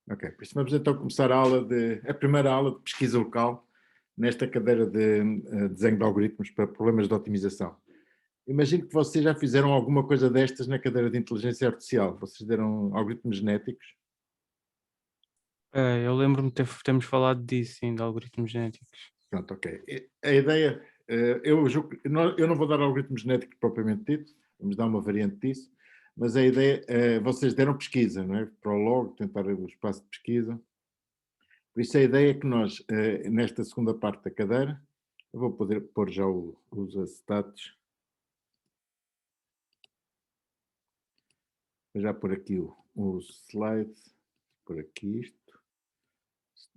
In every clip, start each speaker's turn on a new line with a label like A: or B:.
A: Ok, por isso vamos então começar a primeira aula de pesquisa local nesta cadeira de desenho de algoritmos para problemas de otimização. Imagino que vocês já fizeram alguma coisa destas na cadeira de inteligência artificial. Vocês deram algoritmos genéticos.
B: Eu lembro-me de termos falado disso, sim, de algoritmos genéticos.
A: Pronto, ok. A ideia, eu julgo que eu não vou dar algoritmos genéticos propriamente dito, vamos dar uma variante disso, mas a ideia, vocês deram pesquisa, não é? Prologo, tentar o espaço de pesquisa. Por isso a ideia é que nós, nesta segunda parte da cadeira, eu vou poder pôr já os acetatos, vou já pôr aqui o slide, por aqui isto.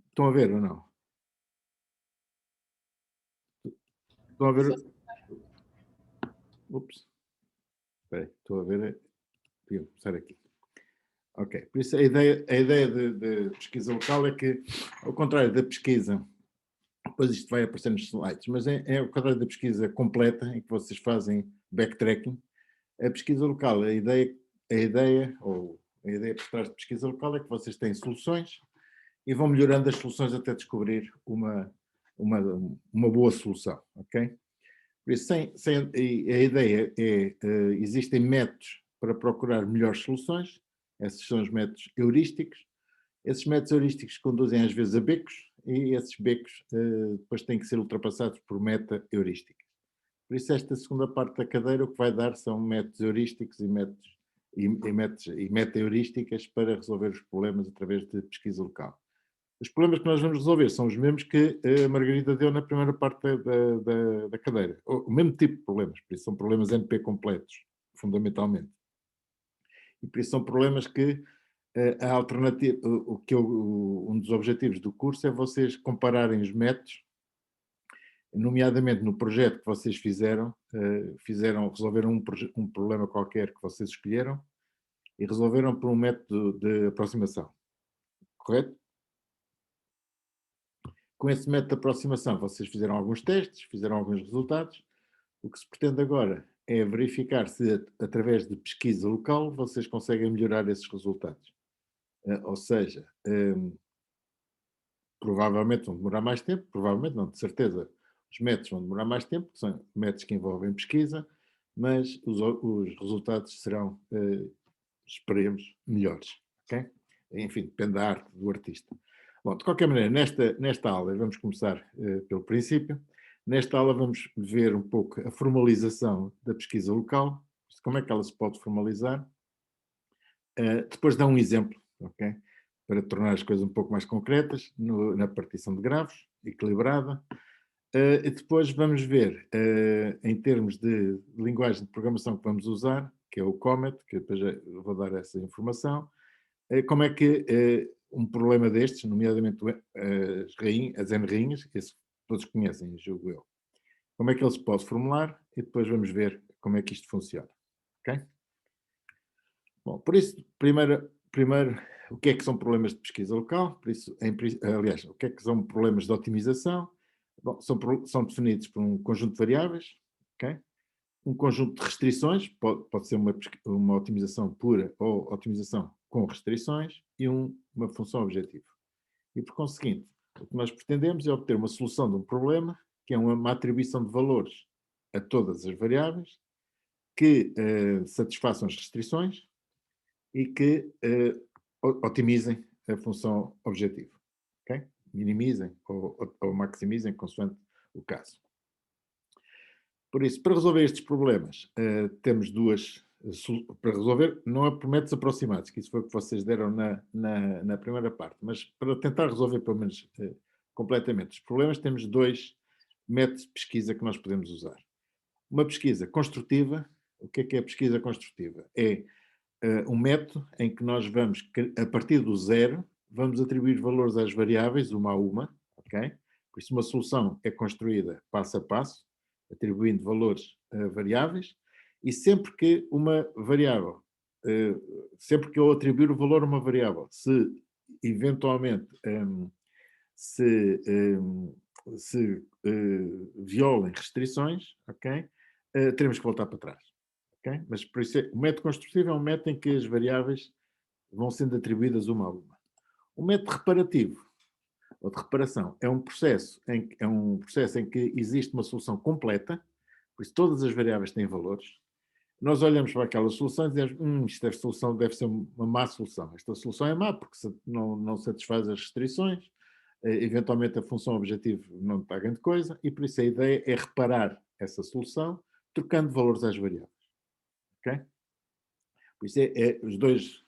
A: Estão a ver ou não? Estão a ver? Ups, espera aí, estou a ver, devia começar aqui. Ok, por isso a ideia de pesquisa local é que, ao contrário da pesquisa, depois isto vai aparecer nos slides, mas é ao contrário da pesquisa completa, em que vocês fazem backtracking, a pesquisa local, a ideia por trás de pesquisa local é que vocês têm soluções e vão melhorando as soluções até descobrir uma, uma boa solução, ok? Por isso, a ideia é, existem métodos para procurar melhores soluções, esses são os métodos heurísticos. Esses métodos heurísticos conduzem às vezes a becos e esses becos depois têm que ser ultrapassados por meta-heurísticas. Por isso esta segunda parte da cadeira o que vai dar são métodos heurísticos e meta-heurísticas para resolver os problemas através de pesquisa local. Os problemas que nós vamos resolver são os mesmos que a Margarida deu na primeira parte da cadeira. O mesmo tipo de problemas, por isso são problemas NP completos, fundamentalmente. E por isso são problemas que a alternativa, um dos objetivos do curso é vocês compararem os métodos, nomeadamente no projeto que vocês resolveram um problema qualquer que vocês escolheram e resolveram por um método de aproximação, correto? Com esse método de aproximação, vocês fizeram alguns testes, fizeram alguns resultados. O que se pretende agora é verificar se, através de pesquisa local, vocês conseguem melhorar esses resultados. Ou seja, provavelmente vão demorar mais tempo, provavelmente não, de certeza, os métodos vão demorar mais tempo, que são métodos que envolvem pesquisa, mas os resultados serão, esperemos, melhores. Ok? Enfim, depende da arte do artista. Bom, de qualquer maneira, nesta aula, vamos começar pelo princípio. Nesta aula vamos ver um pouco a formalização da pesquisa local, como é que ela se pode formalizar. Depois dá um exemplo, ok? Para tornar as coisas um pouco mais concretas, na partição de grafos, equilibrada. E depois vamos ver, em termos de linguagem de programação que vamos usar, que é o Comet, que depois vou dar essa informação, como é que um problema destes, nomeadamente as N rainhas, que todos conhecem, julgo eu, como é que ele se pode formular e depois vamos ver como é que isto funciona. Ok? Bom, por isso, primeiro, o que é que são problemas de pesquisa local? Por isso, aliás, o que é que são problemas de otimização? Bom, são definidos por um conjunto de variáveis, ok? Um conjunto de restrições, pode ser uma otimização pura ou otimização com restrições, e uma função objetiva. E, por conseguinte, o que nós pretendemos é obter uma solução de um problema, que é uma atribuição de valores a todas as variáveis, que satisfaçam as restrições e que otimizem a função objetivo. Okay? Minimizem ou maximizem, consoante o caso. Por isso, para resolver estes problemas, temos duas. Para resolver, não é por métodos aproximados, que isso foi o que vocês deram na primeira parte, mas para tentar resolver, pelo menos completamente os problemas, temos dois métodos de pesquisa que nós podemos usar. Uma pesquisa construtiva. O que é a pesquisa construtiva? É um método em que nós vamos, a partir do zero, vamos atribuir valores às variáveis, uma a uma, ok? Por isso, uma solução é construída passo a passo, atribuindo valores a variáveis, e sempre que uma variável, sempre que eu atribuir o valor a uma variável, se eventualmente violem restrições, ok? Teremos que voltar para trás. Okay? Mas por isso o método construtivo é um método em que as variáveis vão sendo atribuídas uma a uma. O método reparativo, ou de reparação, é um processo em que existe uma solução completa, por isso todas as variáveis têm valores. Nós olhamos para aquela solução e dizemos, esta solução deve ser uma má solução. Esta solução é má porque não satisfaz as restrições, eventualmente a função objetivo não está grande coisa, e por isso a ideia é reparar essa solução, trocando valores às variáveis. Ok? Por isso os dois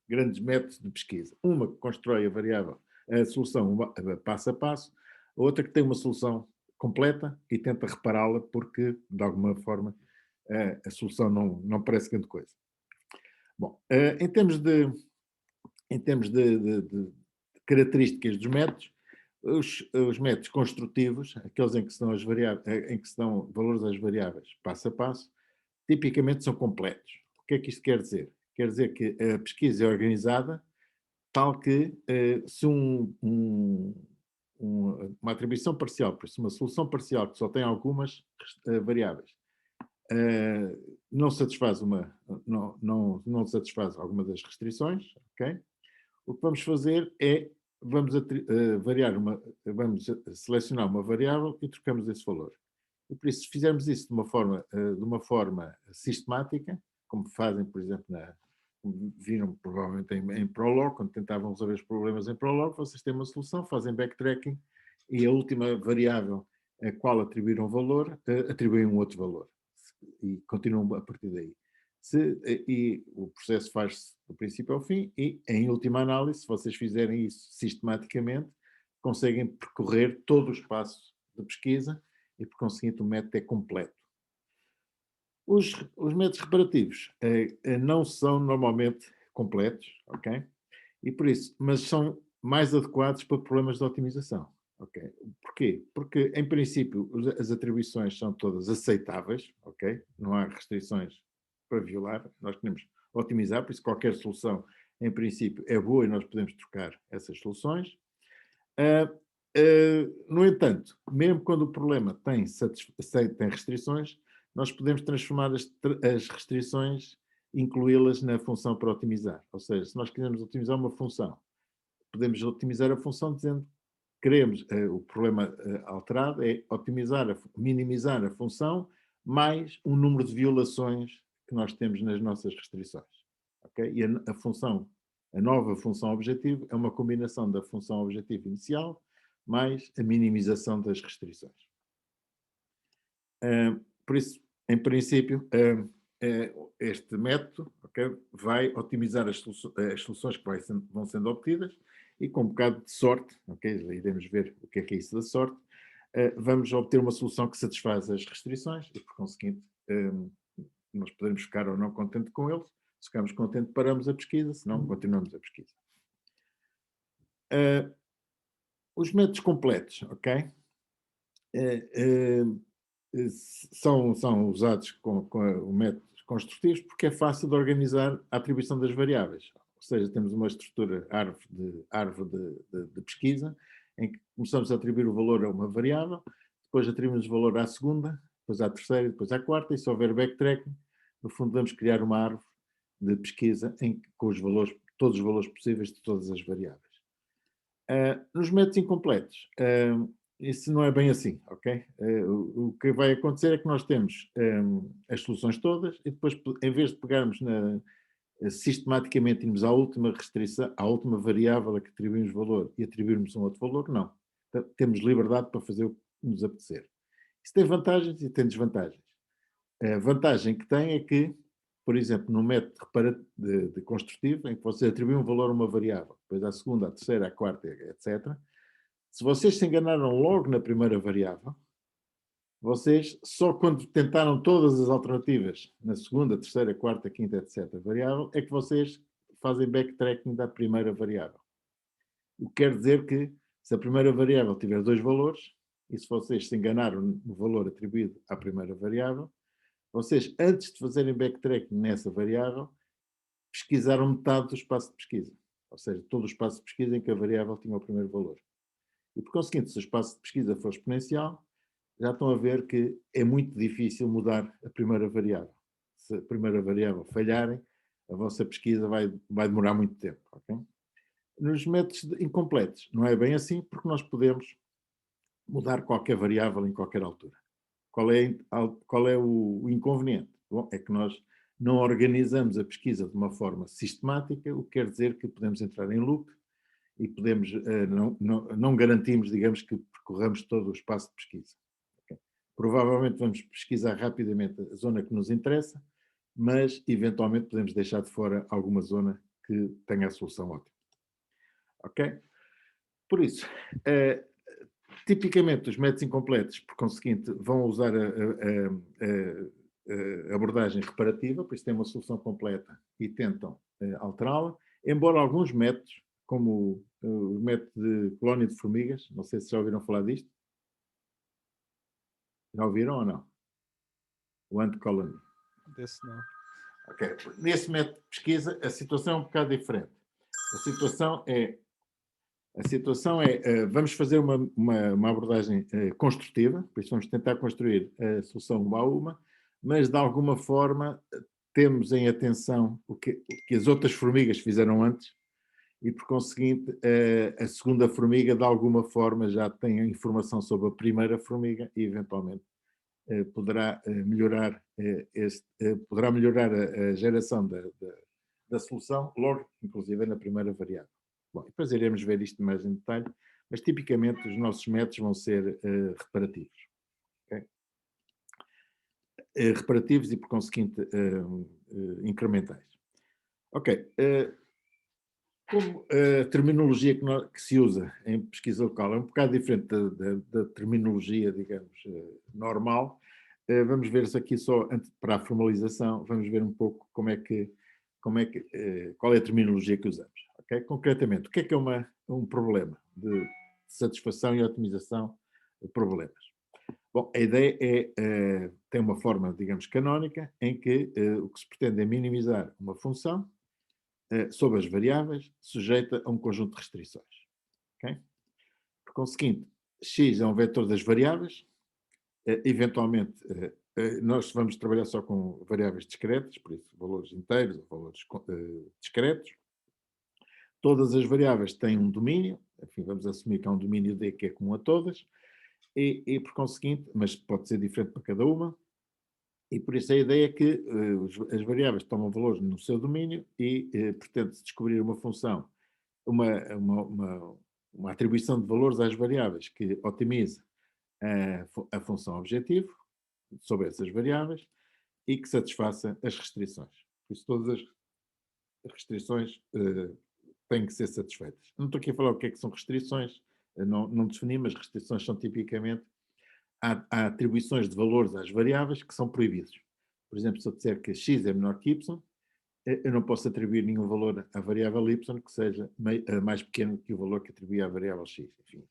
A: grandes métodos de pesquisa. Uma que constrói a solução passo a passo, a outra que tem uma solução completa e tenta repará-la porque, de alguma forma, a solução não parece grande coisa. Bom, em termos de características dos métodos, os métodos construtivos, aqueles em que se dão valores às variáveis passo a passo, tipicamente são completos. O que é que isto quer dizer? Quer dizer que a pesquisa é organizada tal que se uma atribuição parcial, por isso uma solução parcial que só tem algumas variáveis, não satisfaz não satisfaz alguma das restrições, ok? O que vamos fazer é vamos selecionar uma variável e trocamos esse valor. E por isso, se fizermos isso de uma forma sistemática, como fazem, por exemplo, como viram provavelmente em Prolog, quando tentavam resolver os problemas em Prolog, vocês têm uma solução, fazem backtracking e a última variável a qual atribuíram valor, atribuem um outro valor. E continuam a partir daí. E o processo faz-se do princípio ao fim e, em última análise, se vocês fizerem isso sistematicamente, conseguem percorrer todo o espaço de pesquisa e, por conseguinte, o método é completo. Os métodos reparativos não são normalmente completos, ok? E por isso, mas são mais adequados para problemas de otimização, ok? Porquê? Porque, em princípio, as atribuições são todas aceitáveis, ok? Não há restrições para violar, nós queremos otimizar, por isso qualquer solução, em princípio, é boa e nós podemos trocar essas soluções. No entanto, mesmo quando o problema tem restrições, nós podemos transformar as restrições, incluí-las na função para otimizar. Ou seja, se nós quisermos otimizar uma função, podemos otimizar a função dizendo que queremos, o problema alterado é minimizar a função mais o número de violações que nós temos nas nossas restrições. Okay? E a nova função objetivo é uma combinação da função objetivo inicial mais a minimização das restrições. Por isso, em princípio, este método, okay, vai otimizar as soluções que vão sendo obtidas e com um bocado de sorte, okay, iremos ver o que é isso da sorte, vamos obter uma solução que satisfaz as restrições e, por conseguinte, nós podemos ficar ou não contente com eles. Se ficarmos contentes, paramos a pesquisa, se não, continuamos a pesquisa. Os métodos completos, ok? São usados com métodos construtivos porque é fácil de organizar a atribuição das variáveis. Ou seja, temos uma estrutura árvore de pesquisa em que começamos a atribuir o valor a uma variável, depois atribuímos o valor à segunda, depois à terceira, depois à quarta, e se houver backtracking, no fundo vamos criar uma árvore de pesquisa com todos os valores possíveis de todas as variáveis. Nos métodos incompletos, isso não é bem assim, ok? O que vai acontecer é que nós temos as soluções todas e depois, em vez de pegarmos sistematicamente irmos à última restrição, à última variável a que atribuímos valor e atribuirmos um outro valor, não. Temos liberdade para fazer o que nos apetecer. Isso tem vantagens e tem desvantagens. A vantagem que tem é que, por exemplo, no método de construtivo, em que você atribui um valor a uma variável, depois à segunda, à terceira, à quarta, etc., se vocês se enganaram logo na primeira variável, vocês, só quando tentaram todas as alternativas, na segunda, terceira, quarta, quinta, etc., variável, é que vocês fazem backtracking da primeira variável. O que quer dizer que, se a primeira variável tiver dois valores, e se vocês se enganaram no valor atribuído à primeira variável, vocês, antes de fazerem backtracking nessa variável, pesquisaram metade do espaço de pesquisa. Ou seja, todo o espaço de pesquisa em que a variável tinha o primeiro valor. E, por conseguinte, se o espaço de pesquisa for exponencial, já estão a ver que é muito difícil mudar a primeira variável. Se a primeira variável falharem, a vossa pesquisa vai demorar muito tempo. Okay? Nos métodos incompletos não é bem assim, porque nós podemos mudar qualquer variável em qualquer altura. Qual é o inconveniente? Bom, é que nós não organizamos a pesquisa de uma forma sistemática, o que quer dizer que podemos entrar em loop e podemos, não garantimos, digamos, que percorramos todo o espaço de pesquisa. Okay? Provavelmente vamos pesquisar rapidamente a zona que nos interessa, mas eventualmente podemos deixar de fora alguma zona que tenha a solução ótima. Ok? Por isso, tipicamente os métodos incompletos, por conseguinte, vão usar a abordagem reparativa, por isso têm uma solução completa e tentam alterá-la, embora alguns métodos, como o método de colónia de formigas, não sei se já ouviram falar disto. Já ouviram ou não? O ant colony.
C: Desse não.
A: Ok. Nesse método de pesquisa, a situação é um bocado diferente. A situação é vamos fazer uma abordagem construtiva, por isso vamos tentar construir a solução uma a uma, mas de alguma forma temos em atenção o que as outras formigas fizeram antes e, por conseguinte, a segunda formiga de alguma forma já tem a informação sobre a primeira formiga e eventualmente poderá melhorar, poderá melhorar a geração da solução logo, inclusive, na primeira variável. Bom, depois iremos ver isto mais em detalhe, mas tipicamente os nossos métodos vão ser reparativos. Okay? Reparativos e, por conseguinte, incrementais. Ok. Como a terminologia que se usa em pesquisa local é um bocado diferente da terminologia, digamos, normal, vamos ver isso aqui só para a formalização, vamos ver um pouco qual é a terminologia que usamos. Okay? Concretamente, o que é um problema de satisfação e otimização de problemas? Bom, a ideia tem uma forma, digamos, canónica, em que o que se pretende é minimizar uma função sobre as variáveis, sujeita a um conjunto de restrições. Okay? Por conseguinte, x é um vetor das variáveis, eventualmente nós vamos trabalhar só com variáveis discretas, por isso valores inteiros ou valores discretos. Todas as variáveis têm um domínio, enfim, vamos assumir que há um domínio D que é comum a todas, e por conseguinte, mas pode ser diferente para cada uma, e por isso a ideia é que as variáveis tomam valores no seu domínio e pretende-se descobrir uma função, uma atribuição de valores às variáveis que otimize a função objetivo sobre essas variáveis e que satisfaça as restrições. Por isso todas as restrições têm que ser satisfeitas. Não estou aqui a falar o que é que são restrições, não defini, mas restrições são tipicamente há atribuições de valores às variáveis que são proibidos. Por exemplo, se eu disser que x é menor que y, eu não posso atribuir nenhum valor à variável y que seja mais pequeno que o valor que atribuí à variável x. Enfim,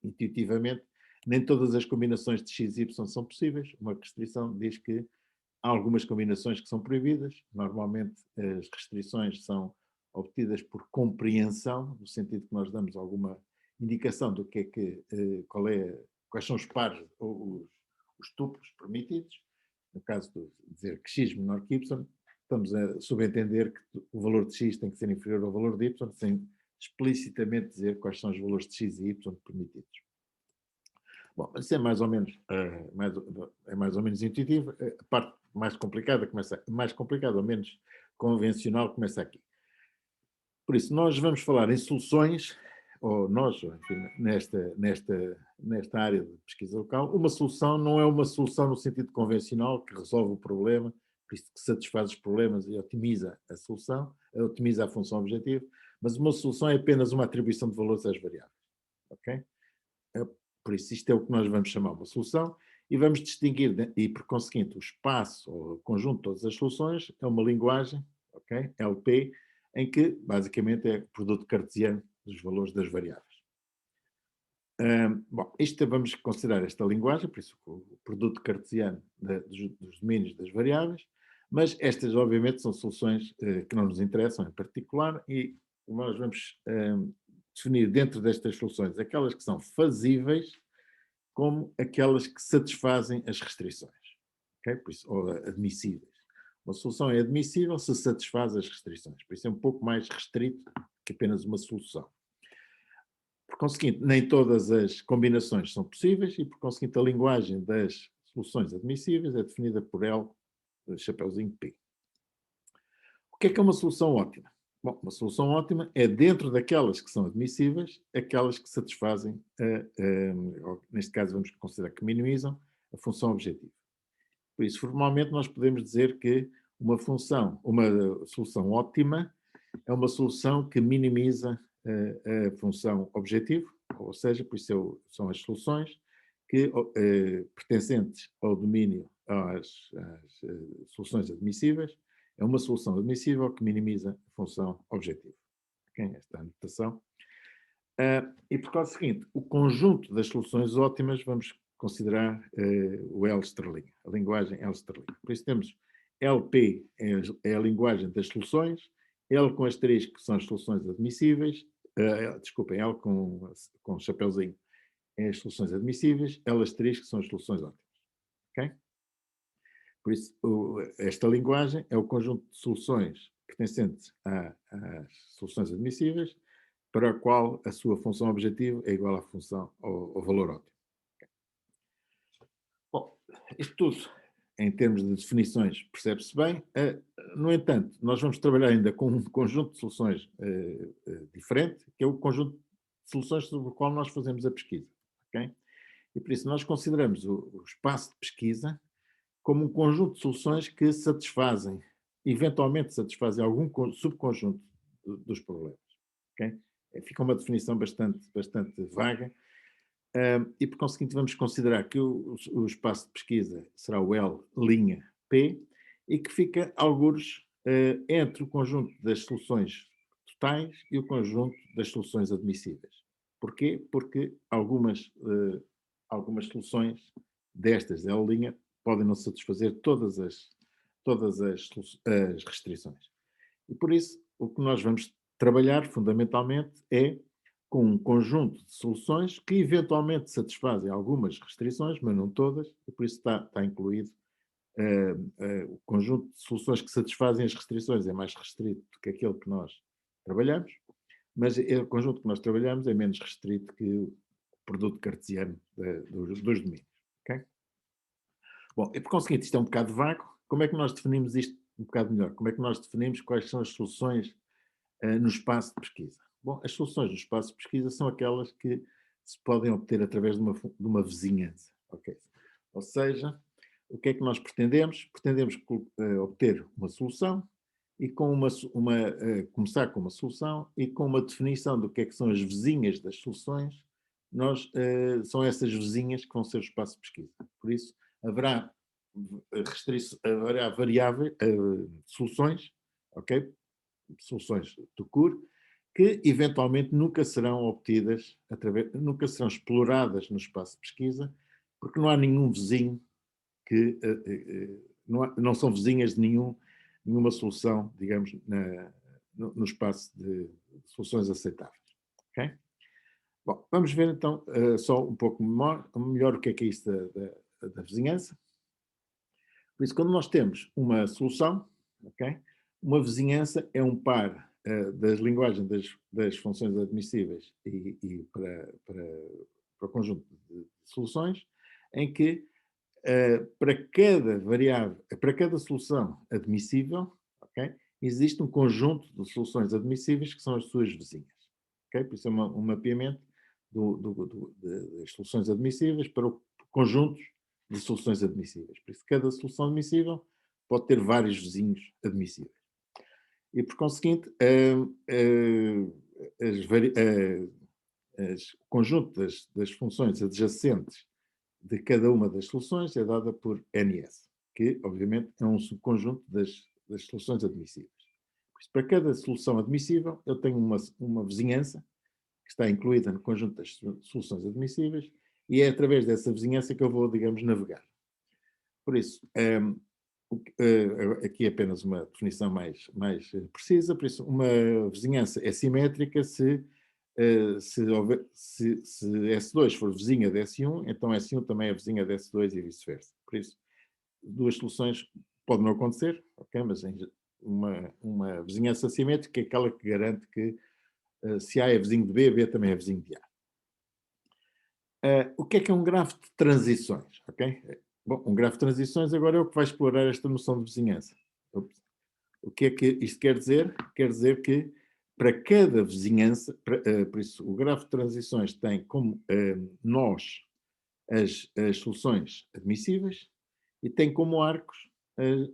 A: intuitivamente, nem todas as combinações de x e y são possíveis. Uma restrição diz que há algumas combinações que são proibidas. Normalmente, as restrições são obtidas por compreensão, no sentido que nós damos alguma indicação do que é quais são os pares ou os tuplos permitidos. No caso de dizer que x menor que y, estamos a subentender que o valor de x tem que ser inferior ao valor de y, sem explicitamente dizer quais são os valores de x e y permitidos. Bom, isso é mais ou menos, mais ou menos intuitivo. A parte mais complicada ou menos convencional começa aqui. Por isso, nós vamos falar em soluções, ou nós, enfim, nesta área de pesquisa local, uma solução não é uma solução no sentido convencional que resolve o problema, por isso que satisfaz os problemas e otimiza a solução, otimiza a função objetivo, mas uma solução é apenas uma atribuição de valores às variáveis. Ok? Por isso, isto é o que nós vamos chamar uma solução e vamos distinguir, e por conseguinte, o espaço ou o conjunto de todas as soluções é uma linguagem, ok? LP, em que basicamente é o produto cartesiano dos valores das variáveis. Bom, vamos considerar esta linguagem, por isso o produto cartesiano dos domínios das variáveis, mas estas obviamente são soluções que não nos interessam em particular e nós vamos definir dentro destas soluções aquelas que são fazíveis como aquelas que satisfazem as restrições, okay? Por isso, ou admissíveis. Uma solução é admissível se satisfaz as restrições, por isso é um pouco mais restrito que apenas uma solução. conseguinte, nem todas as combinações são possíveis e, por conseguinte, a linguagem das soluções admissíveis é definida por L, chapeuzinho P. O que é uma solução ótima? Bom, uma solução ótima é dentro daquelas que são admissíveis, aquelas que satisfazem, neste caso vamos considerar que minimizam, a função objetiva. Por isso, formalmente, nós podemos dizer que uma solução ótima é uma solução que minimiza a função objetivo, ou seja, por isso são as soluções que, pertencentes ao domínio, às soluções admissíveis, é uma solução admissível que minimiza a função objetivo. Okay? Esta é a anotação. E por causa seguinte, o conjunto das soluções ótimas vamos considerar o L estrelinha, a linguagem L estrelinha. Por isso temos LP é a linguagem das soluções, L com asterisco são as soluções admissíveis, desculpem, L com chapeuzinho é as soluções admissíveis, L asterisco são as soluções ótimas. Ok? Por isso, esta linguagem é o conjunto de soluções pertencentes às soluções admissíveis, para a qual a sua função objetiva é igual à função, ao valor ótimo. Bom, isto tudo, em termos de definições, percebe-se bem. No entanto, nós vamos trabalhar ainda com um conjunto de soluções diferente, que é o conjunto de soluções sobre o qual nós fazemos a pesquisa. Okay? E por isso nós consideramos o espaço de pesquisa como um conjunto de soluções que satisfazem, eventualmente satisfazem algum subconjunto dos problemas. Okay? Fica uma definição bastante vaga. E por conseguinte vamos considerar que o espaço de pesquisa será o L''P e que fica algures entre o conjunto das soluções totais e o conjunto das soluções admissíveis. Porquê? Porque algumas soluções destas L' podem não satisfazer todas as restrições. E por isso o que nós vamos trabalhar fundamentalmente é com um conjunto de soluções que eventualmente satisfazem algumas restrições, mas não todas, e por isso está incluído o conjunto de soluções que satisfazem as restrições é mais restrito do que aquele que nós trabalhamos, mas o conjunto que nós trabalhamos é menos restrito que o produto cartesiano dos domínios. Okay? Bom, e por conseguinte, isto é um bocado vago. Como é que nós definimos isto um bocado melhor? Como é que nós definimos quais são as soluções no espaço de pesquisa? Bom, as soluções do espaço de pesquisa são aquelas que se podem obter através de uma vizinhança. Okay? Ou seja, o que é que nós pretendemos? Pretendemos obter uma solução e começar com uma solução e com uma definição do que é que são as vizinhas das soluções, são essas vizinhas que vão ser o espaço de pesquisa. Por isso, haverá variáveis, soluções, ok? Soluções do CUR, que eventualmente nunca serão obtidas, nunca serão exploradas no espaço de pesquisa, porque não há nenhum vizinho que não são vizinhas de nenhuma solução, digamos, no espaço de soluções aceitáveis. Okay? Bom, vamos ver então só um pouco melhor o que é isso da vizinhança. Por isso, quando nós temos uma solução, okay, uma vizinhança é um par das linguagens das funções admissíveis e para o conjunto de soluções, em que para cada variável, para cada solução admissível, okay, existe um conjunto de soluções admissíveis que são as suas vizinhas. Okay? Por isso é um mapeamento das soluções admissíveis para o conjunto de soluções admissíveis. Por isso, cada solução admissível pode ter vários vizinhos admissíveis. E, por conseguinte, o conjunto das funções adjacentes de cada uma das soluções é dada por NS, que, obviamente, é um subconjunto das soluções admissíveis. Por isso, para cada solução admissível, eu tenho uma vizinhança que está incluída no conjunto das soluções admissíveis e é através dessa vizinhança que eu vou, digamos, navegar. Por isso, aqui é apenas uma definição mais precisa, por isso uma vizinhança é simétrica se S2 for vizinha de S1, então S1 também é vizinha de S2 e vice-versa. Por isso, duas soluções podem não acontecer, okay? Mas uma vizinhança simétrica é aquela que garante que se A é vizinho de B, B também é vizinho de A. O que é um grafo de transições? Ok? Bom, um grafo de transições agora é o que vai explorar esta noção de vizinhança. Ups. O que é que isto quer dizer? Quer dizer que para cada vizinhança, por isso, o grafo de transições tem como nós as soluções admissíveis e tem como arcos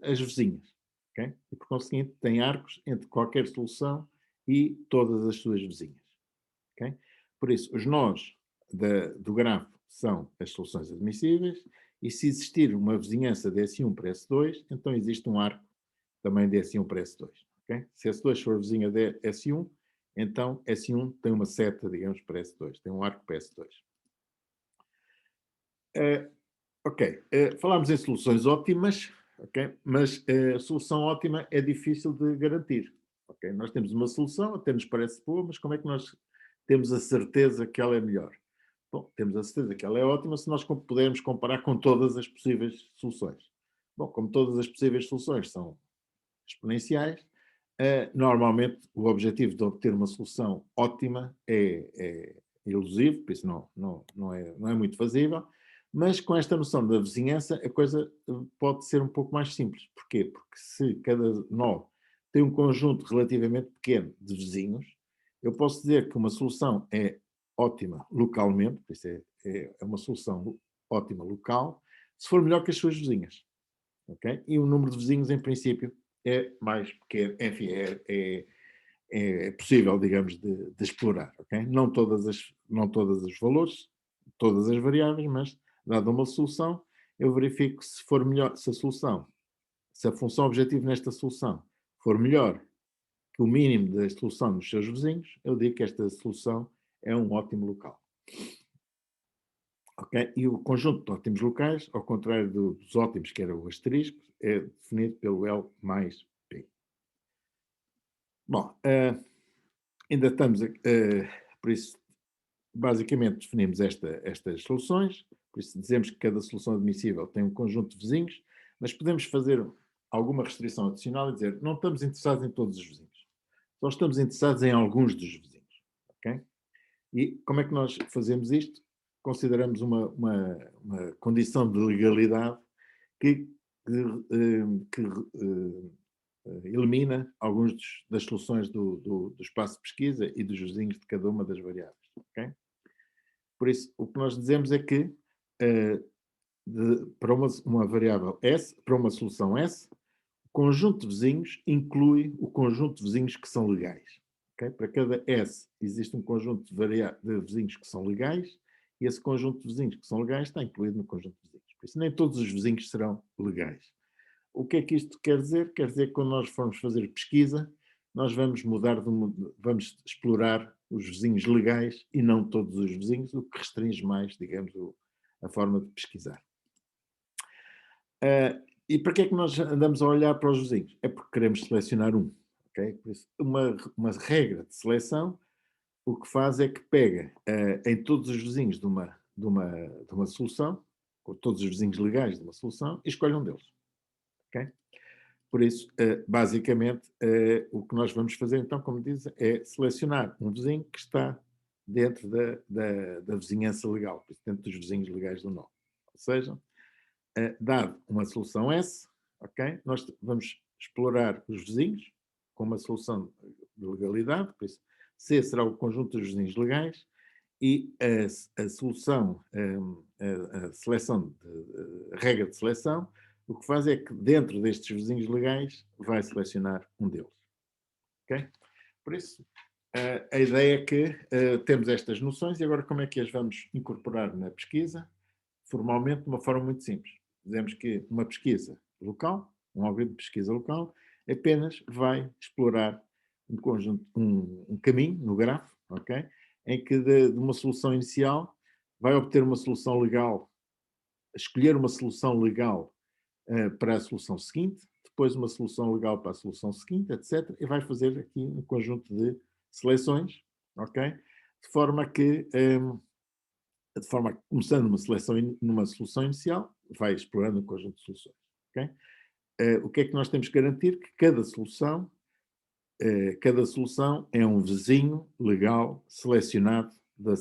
A: as vizinhas. Okay? E, por conseguinte, tem arcos entre qualquer solução e todas as suas vizinhas. Okay? Por isso, os nós do grafo são as soluções admissíveis e se existir uma vizinhança de S1 para S2, então existe um arco também de S1 para S2. Okay? Se S2 for vizinha de S1, então S1 tem uma seta, digamos, para S2, tem um arco para S2. Ok, falámos em soluções ótimas, okay? Mas a solução ótima é difícil de garantir. Okay? Nós temos uma solução, até nos parece boa, mas como é que nós temos a certeza que ela é melhor? Bom, temos a certeza que ela é ótima se nós pudermos comparar com todas as possíveis soluções. Bom, como todas as possíveis soluções são exponenciais, normalmente o objetivo de obter uma solução ótima é elusivo, por isso não é muito fazível, mas com esta noção da vizinhança a coisa pode ser um pouco mais simples. Porquê? Porque se cada nó tem um conjunto relativamente pequeno de vizinhos, eu posso dizer que uma solução é ótima localmente, por isso é uma solução ótima local, se for melhor que as suas vizinhas. Okay? E o número de vizinhos, em princípio, é mais pequeno, enfim, é possível, digamos, de explorar. Okay? Não todos os valores, todas as variáveis, mas, dada uma solução, eu verifico se for melhor, se a função objetivo nesta solução for melhor que o mínimo da solução nos seus vizinhos, eu digo que esta solução é um ótimo local. Okay? E o conjunto de ótimos locais, ao contrário dos ótimos, que era o asterisco, é definido pelo L mais P. Bom, ainda estamos, por isso, basicamente definimos estas soluções, por isso dizemos que cada solução admissível tem um conjunto de vizinhos, mas podemos fazer alguma restrição adicional e dizer não estamos interessados em todos os vizinhos, só estamos interessados em alguns dos vizinhos. Okay? E como é que nós fazemos isto? Consideramos uma condição de legalidade que elimina alguns das soluções do espaço de pesquisa e dos vizinhos de cada uma das variáveis. Okay? Por isso, o que nós dizemos é que para uma variável S, para uma solução S, o conjunto de vizinhos inclui o conjunto de vizinhos que são legais. Okay? Para cada S existe um conjunto de vizinhos que são legais e esse conjunto de vizinhos que são legais está incluído no conjunto de vizinhos. Por isso, nem todos os vizinhos serão legais. O que é que isto quer dizer? Quer dizer que quando nós formos fazer pesquisa, nós vamos vamos explorar os vizinhos legais e não todos os vizinhos, o que restringe mais, digamos, a forma de pesquisar. E para que é que nós andamos a olhar para os vizinhos? É porque queremos selecionar um. Okay? Por isso, uma regra de seleção, o que faz é que pega em todos os vizinhos de uma solução, ou todos os vizinhos legais de uma solução, e escolhe um deles. Okay? Por isso, basicamente, o que nós vamos fazer, então, como diz, é selecionar um vizinho que está dentro da vizinhança legal, dentro dos vizinhos legais do nó. Ou seja, dado uma solução S, ok, nós vamos explorar os vizinhos com uma solução de legalidade, por isso, C será o conjunto dos vizinhos legais e a solução, a seleção, a regra de seleção, o que faz é que dentro destes vizinhos legais vai selecionar um deles. Ok? Por isso, a ideia é que temos estas noções e agora como é que as vamos incorporar na pesquisa? Formalmente, de uma forma muito simples. Dizemos que uma pesquisa local, um algoritmo de pesquisa local, apenas vai explorar um conjunto, um caminho no grafo, ok? Em que de uma solução inicial vai obter uma solução legal, escolher uma solução legal para a solução seguinte, depois uma solução legal para a solução seguinte, etc. E vai fazer aqui um conjunto de seleções, ok? De forma que, começando numa solução inicial, vai explorando um conjunto de soluções, ok? O que é que nós temos que garantir? Que cada solução é um vizinho legal selecionado da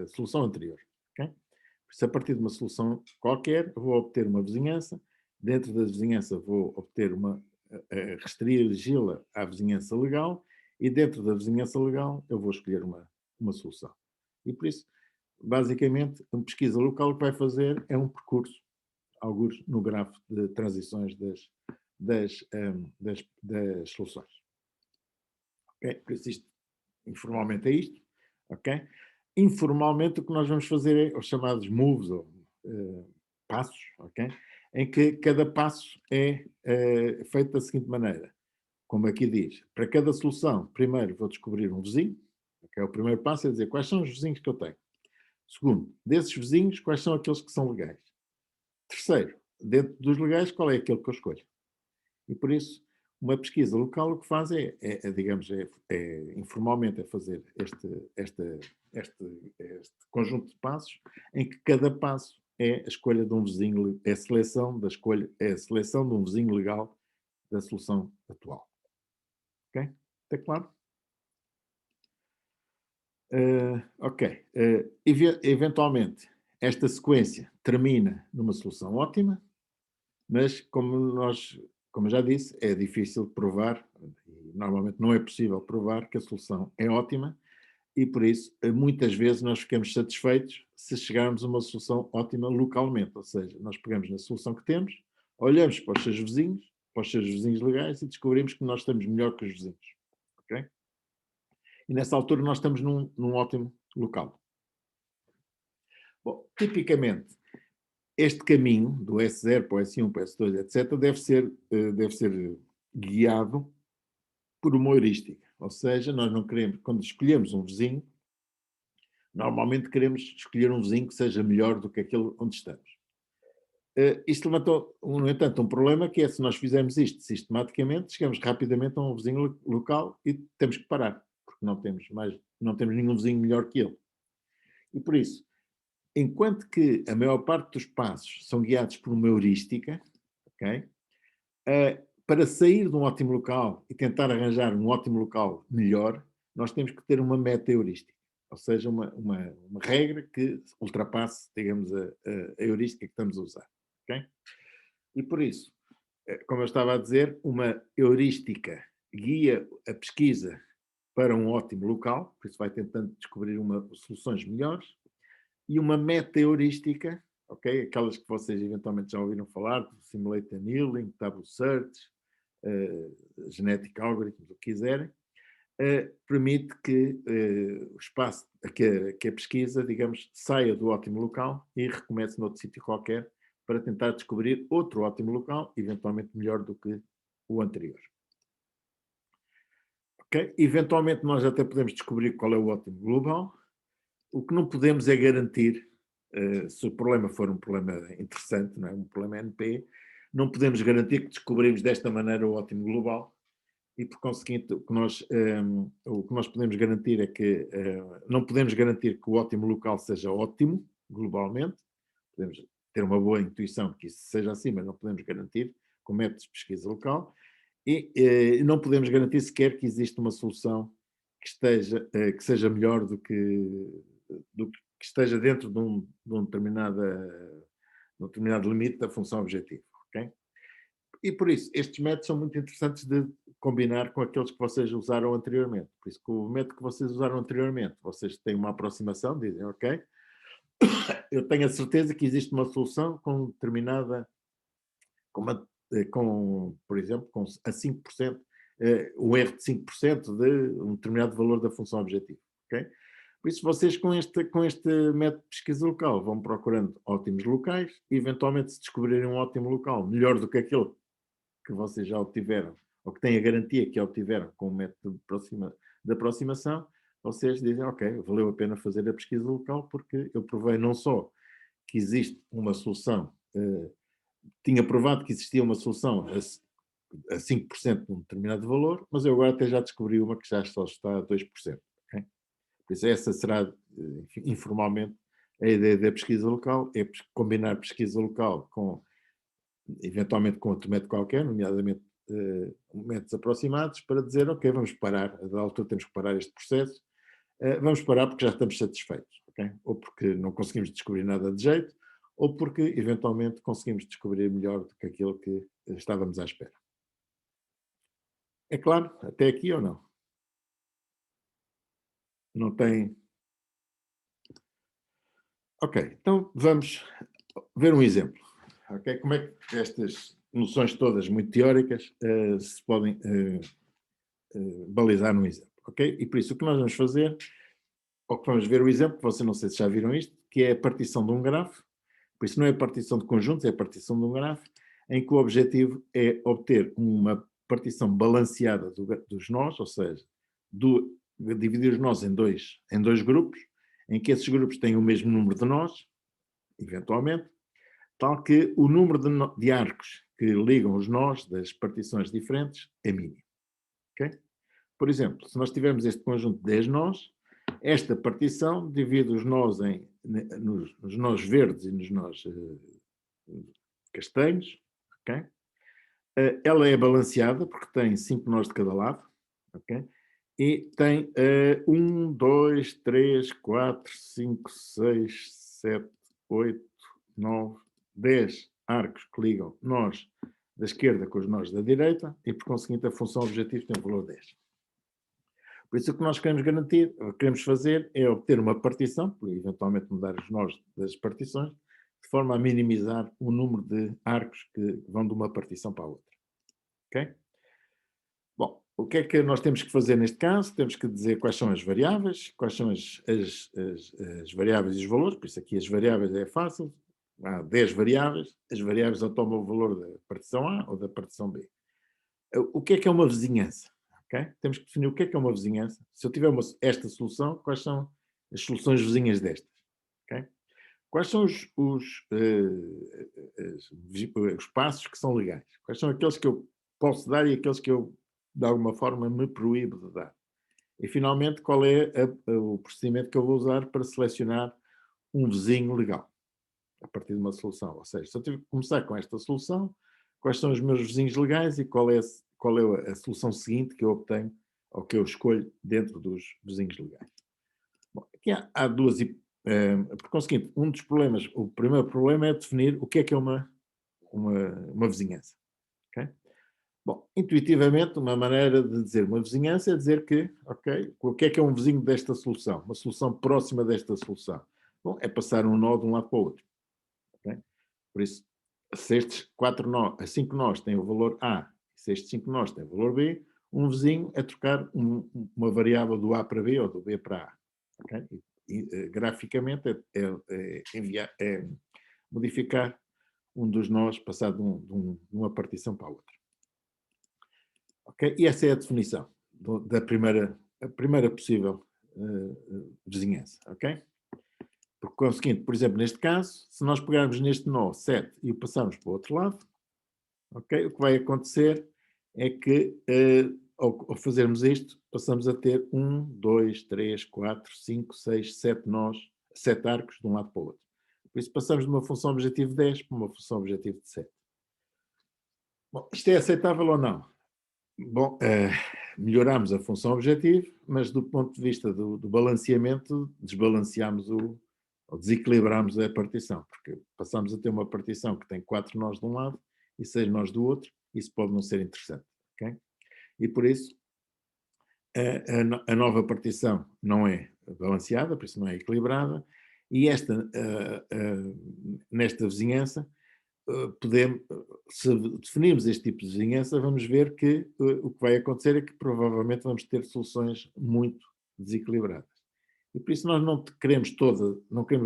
A: solução anterior. Okay? Por isso, a partir de uma solução qualquer, vou obter uma vizinhança, dentro da vizinhança vou obter restringi-la à vizinhança legal, e dentro da vizinhança legal eu vou escolher uma solução. E por isso, basicamente, uma pesquisa local o que vai fazer é um percurso, alguns no grafo de transições das soluções. Okay? Por isso, informalmente é isto. Okay? Informalmente, o que nós vamos fazer é os chamados moves, ou passos, okay? Em que cada passo é feito da seguinte maneira. Como aqui diz, para cada solução, primeiro vou descobrir um vizinho, okay? O primeiro passo é dizer quais são os vizinhos que eu tenho. Segundo, desses vizinhos, quais são aqueles que são legais. Terceiro, dentro dos legais, qual é aquele que eu escolho. E por isso, uma pesquisa local o que faz digamos, informalmente é fazer este conjunto de passos em que cada passo é a escolha de um vizinho, é a seleção de um vizinho legal da solução atual. Ok? Está claro? Ok. Eventualmente, esta sequência termina numa solução ótima, mas como eu já disse, é difícil provar, e normalmente não é possível provar que a solução é ótima, e por isso muitas vezes nós ficamos satisfeitos se chegarmos a uma solução ótima localmente, ou seja, nós pegamos na solução que temos, olhamos para os seus vizinhos legais e descobrimos que nós estamos melhor que os vizinhos. Ok? E nessa altura nós estamos num ótimo local. Bom, tipicamente, este caminho do S0 para o S1, para o S2, etc., deve ser guiado por uma heurística. Ou seja, nós não queremos, quando escolhemos um vizinho, normalmente queremos escolher um vizinho que seja melhor do que aquele onde estamos. Isto levantou, no entanto, um problema que é se nós fizermos isto sistematicamente, chegamos rapidamente a um vizinho local e temos que parar, porque não temos nenhum vizinho melhor que ele. E por isso, enquanto que a maior parte dos passos são guiados por uma heurística, ok? Para sair de um ótimo local e tentar arranjar um ótimo local melhor, nós temos que ter uma meta heurística, ou seja, uma regra que ultrapasse, digamos, a heurística que estamos a usar. Okay? E por isso, como eu estava a dizer, uma heurística guia a pesquisa para um ótimo local, por isso vai tentando descobrir soluções melhores, e uma meta-heurística, ok? Aquelas que vocês eventualmente já ouviram falar, Simulated Annealing, Table Search, Genetic Algorithms, o que quiserem, permite que o espaço, que a pesquisa, digamos, saia do ótimo local e recomece noutro sítio qualquer para tentar descobrir outro ótimo local, eventualmente melhor do que o anterior. Okay? Eventualmente nós até podemos descobrir qual é o ótimo global. O que não podemos é garantir, se o problema for um problema interessante, não é? Um problema NP, não podemos garantir que descobrimos desta maneira o ótimo global e, por conseguinte, o que nós podemos garantir é que não podemos garantir que o ótimo local seja ótimo, globalmente. Podemos ter uma boa intuição de que isso seja assim, mas não podemos garantir com métodos de pesquisa local. E não podemos garantir sequer que existe uma solução que seja melhor do que esteja dentro de um determinado limite da função objetivo. Okay? E por isso, estes métodos são muito interessantes de combinar com aqueles que vocês usaram anteriormente. Por isso, com o método que vocês usaram anteriormente, vocês têm uma aproximação, dizem, ok, eu tenho a certeza que existe uma solução com determinada, por exemplo, com a 5%, um erro de 5% de um determinado valor da função objetivo. Okay? Por isso, vocês com este método de pesquisa local vão procurando ótimos locais e, eventualmente, se descobrirem um ótimo local melhor do que aquele que vocês já obtiveram, ou que têm a garantia que obtiveram com o método de aproximação, vocês dizem, ok, valeu a pena fazer a pesquisa local porque eu provei não só que existe uma solução, tinha provado que existia uma solução a 5% de um determinado valor, mas eu agora até já descobri uma que já só está a 2%. Okay? Por isso essa será, informalmente, a ideia da pesquisa local, é combinar pesquisa local eventualmente com outro método qualquer, nomeadamente métodos aproximados, para dizer, ok, vamos parar, a da altura temos que parar este processo, vamos parar porque já estamos satisfeitos, ok? Ou porque não conseguimos descobrir nada de jeito, ou porque eventualmente conseguimos descobrir melhor do que aquilo que estávamos à espera. É claro, até aqui ou não? Não tem. Ok, então vamos ver um exemplo. Ok? Como é que estas noções todas muito teóricas se podem balizar num exemplo? Ok? E por isso o que nós vamos fazer, ou que vamos ver o exemplo, que vocês não sei se já viram isto, que é a partição de um grafo. Por isso não é a partição de conjuntos, é a partição de um grafo, em que o objetivo é obter uma partição balanceada dos nós, ou seja, dividir os nós em dois grupos, em que esses grupos têm o mesmo número de nós, eventualmente, tal que o número de arcos que ligam os nós das partições diferentes é mínimo. Okay? Por exemplo, se nós tivermos este conjunto de 10 nós, esta partição divide os nós nos nós verdes e nos nós castanhos. Okay? Ela é balanceada porque tem 5 nós de cada lado. Okay? E tem 1, 2, 3, 4, 5, 6, 7, 8, 9, 10 arcos que ligam nós da esquerda com os nós da direita e, por conseguinte, a função objetivo tem o valor 10. Por isso, o que nós queremos garantir, o que queremos fazer é obter uma partição, por eventualmente mudar os nós das partições, de forma a minimizar o número de arcos que vão de uma partição para a outra. Ok? Bom, o que é que nós temos que fazer neste caso? Temos que dizer quais são as variáveis, quais são as variáveis e os valores, por isso aqui as variáveis é fácil, há 10 variáveis, as variáveis só tomam o valor da partição A ou da partição B. O que é uma vizinhança? Okay? Temos que definir o que é uma vizinhança. Se eu tiver esta solução, quais são as soluções vizinhas destas? Okay? Quais são os passos que são legais? Quais são aqueles que eu posso dar e aqueles que eu, de alguma forma, me proíbo de dar? E, finalmente, qual é o procedimento que eu vou usar para selecionar um vizinho legal, a partir de uma solução? Ou seja, se eu tiver que começar com esta solução, quais são os meus vizinhos legais e qual é a solução seguinte que eu obtenho ou que eu escolho dentro dos vizinhos legais? Bom, aqui há duas. Por conseguinte, um dos problemas, o primeiro problema é definir o que é uma vizinhança. Okay? Bom, intuitivamente, uma maneira de dizer uma vizinhança é dizer que, ok, o que é um vizinho desta solução? Uma solução próxima desta solução. Bom, é passar um nó de um lado para o outro. Okay? Por isso, se estes 5 nós têm o valor A, se estes 5 nós têm o valor B, um vizinho é trocar uma variável do A para B ou do B para A. Okay? Graficamente é modificar um dos nós, passar de uma partição para a outra. Okay? E essa é a definição da primeira possível vizinhança. Okay? Por conseguinte, por exemplo, neste caso, se nós pegarmos neste nó 7 e o passarmos para o outro lado, okay, o que vai acontecer é que, ao fazermos isto, passamos a ter 1, 2, 3, 4, 5, 6, 7 nós, 7 arcos de um lado para o outro. Por isso passamos de uma função objetivo de 10 para uma função objetivo de 7. Bom, isto é aceitável ou não? Bom, melhoramos a função objetivo, mas do ponto de vista do balanceamento, desbalanceamos ou desequilibramos a partição, porque passamos a ter uma partição que tem 4 nós de um lado e 6 nós do outro, isso pode não ser interessante. Okay? E por isso, a nova partição não é balanceada, por isso não é equilibrada, e nesta vizinhança, se definirmos este tipo de vizinhança, vamos ver que o que vai acontecer é que provavelmente vamos ter soluções muito desequilibradas. E por isso nós não queremos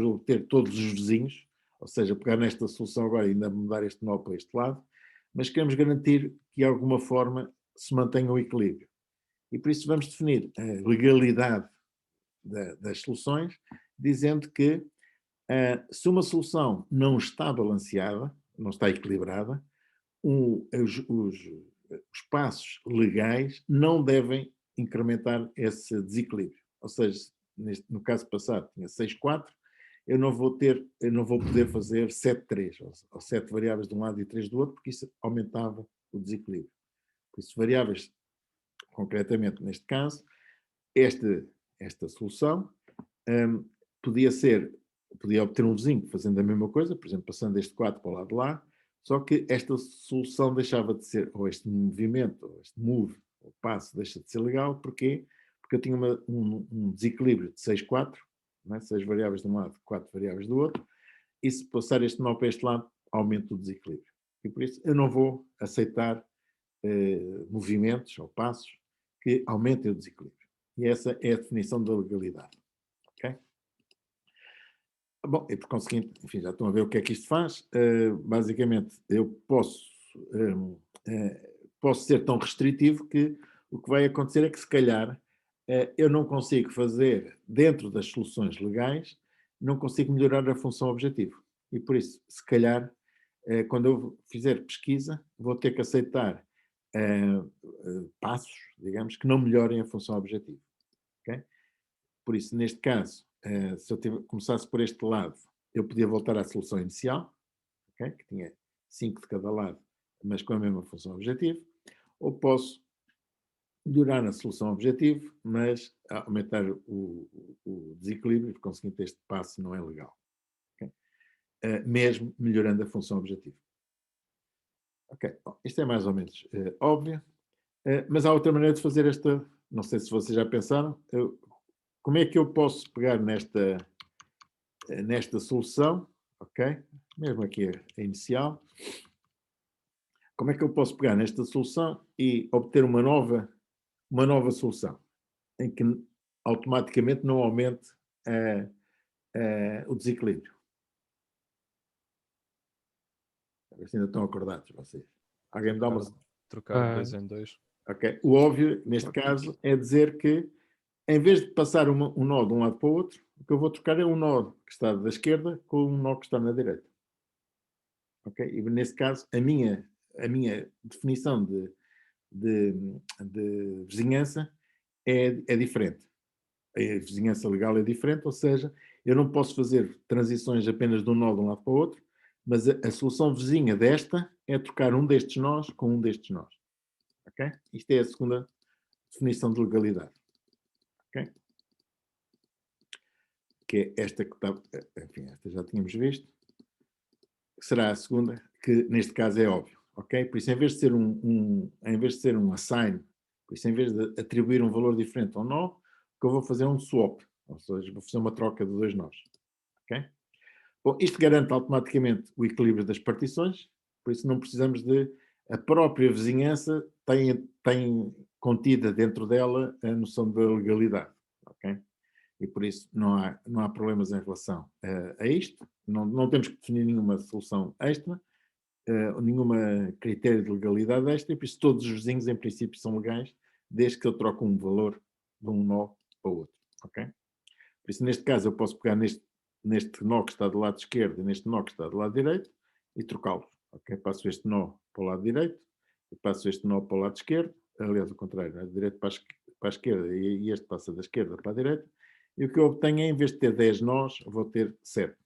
A: obter todos os vizinhos, ou seja, pegar nesta solução agora e ainda mudar este nó para este lado, mas queremos garantir que de alguma forma se mantenha o equilíbrio. E por isso vamos definir a legalidade das soluções, dizendo que se uma solução não está balanceada, não está equilibrada, os passos legais não devem incrementar esse desequilíbrio. Ou seja, no caso passado tinha 6,4, eu não vou poder fazer 7,3, ou 7 variáveis de um lado e 3 do outro, porque isso aumentava o desequilíbrio. Por isso, variáveis, concretamente neste caso, esta esta solução, hum, podia podia obter um vizinho fazendo a mesma coisa, por exemplo, passando este 4 para o lado de lá, só que esta solução deixava de ser, ou este movimento, ou este move, ou passo, deixa de ser legal, porquê? Porque eu tinha um desequilíbrio de 6, 4, não é? 6 variáveis de um lado, 4 variáveis do outro, e se passar este nó para este lado, aumenta o desequilíbrio. E por isso eu não vou aceitar movimentos ou passos que aumentem o desequilíbrio. E essa é a definição da legalidade. Ok? Bom, e por conseguinte, enfim, já estão a ver o que é que isto faz. Basicamente, eu posso ser tão restritivo que o que vai acontecer é que, se calhar, eu não consigo fazer, dentro das soluções legais, não consigo melhorar a função objetivo. E por isso, se calhar, quando eu fizer pesquisa, vou ter que aceitar passos, digamos, que não melhorem a função objetivo. Okay? Por isso, neste caso, se eu começasse por este lado, eu podia voltar à solução inicial, okay? Que tinha 5 de cada lado, mas com a mesma função objetivo, ou posso melhorar na solução objetivo, mas aumentar o desequilíbrio, por conseguinte este passo não é legal. Okay? Mesmo melhorando a função objetivo. Ok, bom, isto é mais ou menos óbvio, mas há outra maneira de fazer esta, não sei se vocês já pensaram, como é que eu posso pegar nesta solução, ok? Mesmo aqui a inicial, como é que eu posso pegar nesta solução e obter uma nova solução, em que automaticamente não aumente o desequilíbrio. A ver se ainda estão acordados vocês. Alguém me dá uma...
C: Trocar 2 em 2.
A: Ok. O óbvio, neste caso, é dizer que, em vez de passar um nó de um lado para o outro, o que eu vou trocar é um nó que está da esquerda com um nó que está na direita. Ok? E nesse caso, a minha definição de vizinhança é diferente. A vizinhança legal é diferente, ou seja, eu não posso fazer transições apenas de um nó de um lado para o outro, mas a solução vizinha desta é trocar um destes nós com um destes nós. Ok? Isto é a segunda definição de legalidade. Ok? Que é esta que está, enfim, esta já tínhamos visto, que será a segunda, que neste caso é óbvio, ok? Por isso, em vez de ser em vez de ser um assign, por isso, em vez de atribuir um valor diferente ao nó, o que eu vou fazer é um swap, ou seja, vou fazer uma troca de dois nós, ok? Bom, isto garante automaticamente o equilíbrio das partições, por isso não precisamos de... A própria vizinhança tem contida dentro dela a noção da legalidade, ok? E por isso não há problemas em relação a isto, não temos que definir nenhuma solução extra, nenhuma critério de legalidade extra, e por isso todos os vizinhos em princípio são legais, desde que eu troque um valor de um nó para o outro, ok? Por isso neste caso eu posso pegar neste nó que está do lado esquerdo e neste nó que está do lado direito e trocá-los, ok? Passo este nó para o lado direito e passo este nó para o lado esquerdo, aliás ao contrário, é? Direito para a esquerda e este passa da esquerda para a direita, e o que eu obtenho é, em vez de ter 10 nós, vou ter 7.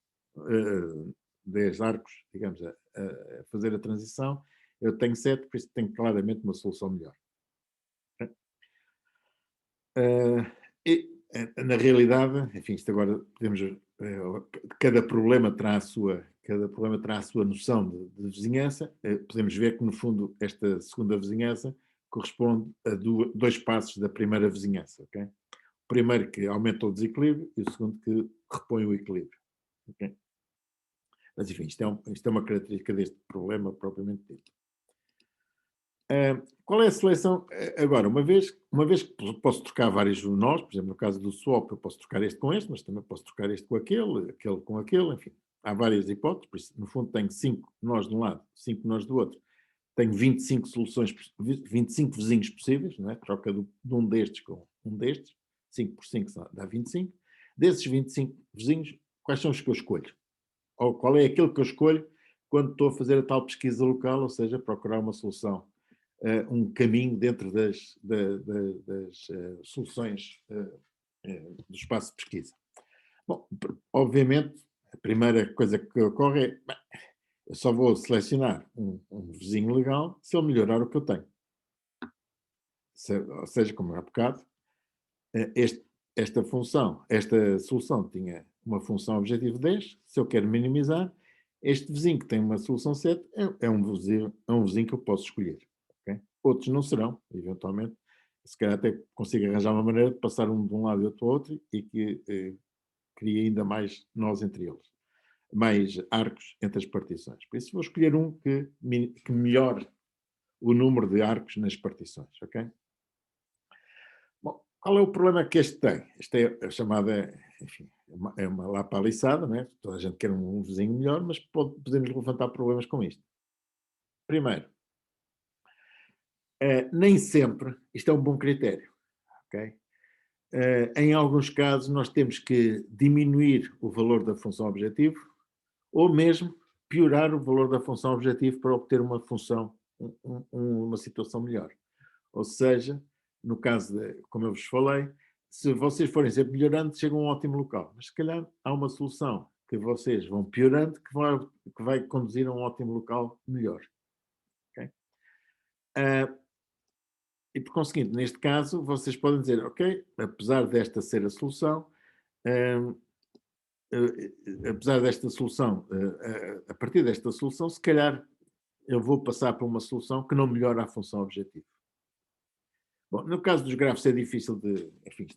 A: 10 arcos, digamos, a fazer a transição, eu tenho 7, por isso tenho claramente uma solução melhor. Na realidade, enfim, isto agora podemos... cada problema terá a sua noção de vizinhança. Podemos ver que, no fundo, esta segunda vizinhança corresponde a dois passos da primeira vizinhança, ok? O primeiro que aumenta o desequilíbrio e o segundo que repõe o equilíbrio. Okay? Mas, enfim, isto é uma característica deste problema propriamente dito. Qual é a seleção? Agora, uma vez que posso trocar vários nós, por exemplo, no caso do swap, eu posso trocar este com este, mas também posso trocar este com aquele com aquele, enfim, há várias hipóteses, por isso, no fundo, tenho 5 nós de um lado, 5 nós do outro. Tenho 25 soluções, 25 vizinhos possíveis, não é? Troca de um destes com um destes, 5 por 5 dá 25. Desses 25 vizinhos, quais são os que eu escolho? Ou qual é aquele que eu escolho quando estou a fazer a tal pesquisa local, ou seja, procurar uma solução, um caminho dentro das soluções do espaço de pesquisa? Bom, obviamente, a primeira coisa que ocorre é, eu só vou selecionar um vizinho legal se ele melhorar o que eu tenho. Ou seja, como há bocado, esta solução tinha uma função objetivo 10, se eu quero minimizar, este vizinho que tem uma solução 7 é um vizinho que eu posso escolher. Okay? Outros não serão, eventualmente, se calhar até consigo arranjar uma maneira de passar um de um lado e outro outro e que crie ainda mais nós entre eles, mais arcos entre as partições. Por isso vou escolher um que melhore o número de arcos nas partições, ok? Bom, qual é o problema que este tem? Esta é a chamada, enfim, é uma lapaliçada, né? Toda a gente quer um vizinho melhor, mas podemos levantar problemas com isto. Primeiro, nem sempre isto é um bom critério, ok? Em alguns casos nós temos que diminuir o valor da função objetivo ou mesmo piorar o valor da função objetivo para obter uma função, uma situação melhor. Ou seja, no caso, como eu vos falei, se vocês forem sempre melhorando, chegam a um ótimo local. Mas se calhar há uma solução que vocês vão piorando que vai conduzir a um ótimo local melhor. Okay? E por conseguinte, neste caso, vocês podem dizer, ok, apesar desta ser a solução, apesar desta solução, a partir desta solução, se calhar eu vou passar para uma solução que não melhora a função objetivo. Bom, no caso dos grafos é difícil enfim,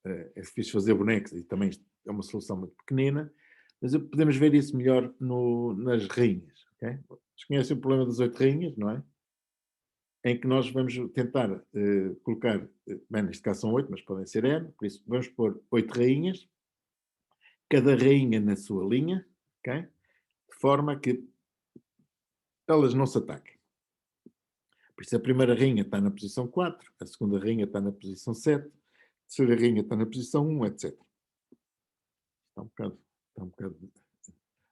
A: é difícil fazer bonecos e também é uma solução muito pequenina, mas podemos ver isso melhor nas rainhas. Okay? Vocês conhecem o problema das 8 rainhas, não é? Em que nós vamos tentar colocar, bem, neste caso são 8, mas podem ser N, por isso vamos pôr 8 rainhas, cada rainha na sua linha, okay? De forma que elas não se ataquem. Por isso a primeira rainha está na posição 4, a segunda rainha está na posição 7, a terceira rainha está na posição 1, etc. Está um bocado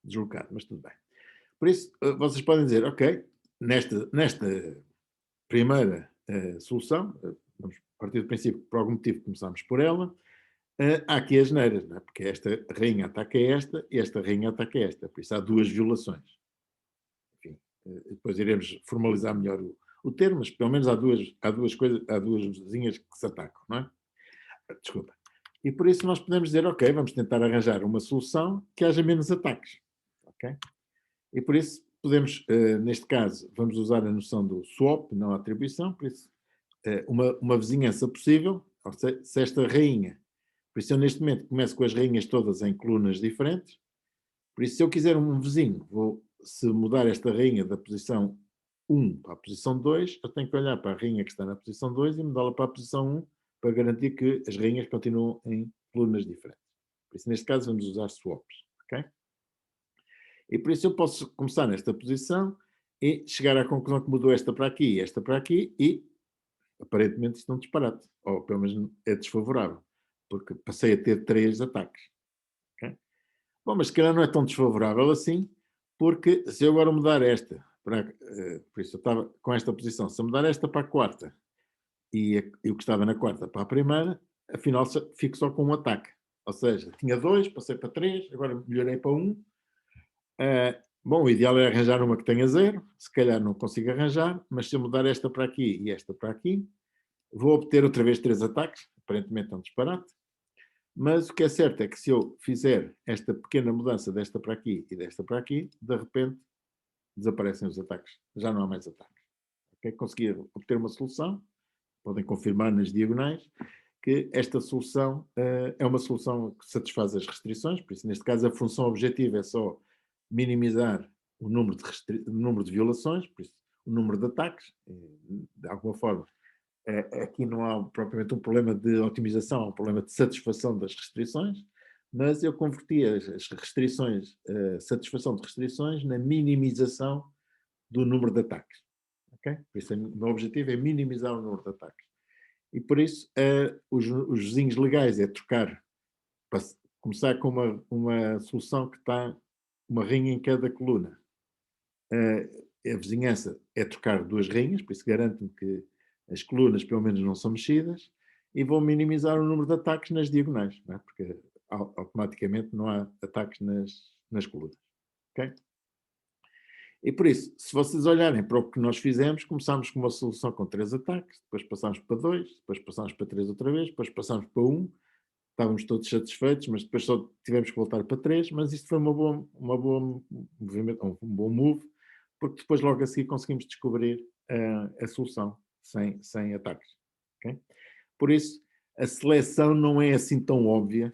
A: deslocado, mas tudo bem. Por isso, vocês podem dizer, ok, nesta primeira solução, vamos partir do princípio que por algum motivo começámos por ela, há aqui as neiras, não é? Porque esta rainha ataca esta e esta rainha ataca esta. Por isso há duas violações. Enfim, depois iremos formalizar melhor o termo, mas pelo menos há duas vizinhas que se atacam, não é? Desculpa. E por isso nós podemos dizer, ok, vamos tentar arranjar uma solução que haja menos ataques. Ok? E por isso podemos, neste caso, vamos usar a noção do swap, não a atribuição, por isso uma vizinhança possível, ou seja, se esta rainha, por isso eu neste momento começo com as rainhas todas em colunas diferentes, por isso se eu quiser um vizinho, se mudar esta rainha da posição 1 para a posição 2, eu tenho que olhar para a rainha que está na posição 2 e mudá-la para a posição 1 para garantir que as rainhas continuam em colunas diferentes. Por isso, neste caso, vamos usar swaps. Okay? E por isso eu posso começar nesta posição e chegar à conclusão que mudou esta para aqui e esta para aqui e, aparentemente, isto é um disparate. Ou, pelo menos, é desfavorável. Porque passei a ter 3 ataques. Okay? Bom, mas se calhar não é tão desfavorável assim, porque se eu agora mudar esta, por isso eu estava com esta posição, se eu mudar esta para a quarta e o que estava na quarta para a primeira, afinal fico só com um ataque. Ou seja, tinha 2, passei para 3, agora melhorei para 1. Bom, o ideal é arranjar uma que tenha 0, se calhar não consigo arranjar, mas se eu mudar esta para aqui e esta para aqui, vou obter outra vez 3 ataques, aparentemente é um disparate. Mas o que é certo é que se eu fizer esta pequena mudança desta para aqui e desta para aqui, de repente desaparecem os ataques. Já não há mais ataques. Okay? Consegui obter uma solução, podem confirmar nas diagonais, que esta solução é uma solução que satisfaz as restrições, por isso neste caso a função objetiva é só minimizar o número de violações, por isso o número de ataques, de alguma forma. Aqui não há propriamente um problema de otimização, há um problema de satisfação das restrições, mas eu converti as restrições, a satisfação de restrições, na minimização do número de ataques. Okay? Por isso, o meu objetivo é minimizar o número de ataques. E por isso, os vizinhos legais é trocar, começar com uma solução que está uma rainha em cada coluna. A vizinhança é trocar 2 rainhas, por isso garante-me que as colunas pelo menos não são mexidas, e vou minimizar o número de ataques nas diagonais, não é? Porque automaticamente não há ataques nas colunas. Okay? E por isso, se vocês olharem para o que nós fizemos, começámos com uma solução com 3 ataques, depois passámos para 2, depois passámos para 3 outra vez, depois passámos para 1, estávamos todos satisfeitos, mas depois só tivemos que voltar para 3, mas isto foi uma boa movimento, um bom move, porque depois logo a seguir conseguimos descobrir a solução sem ataques. Okay? Por isso, a seleção não é assim tão óbvia.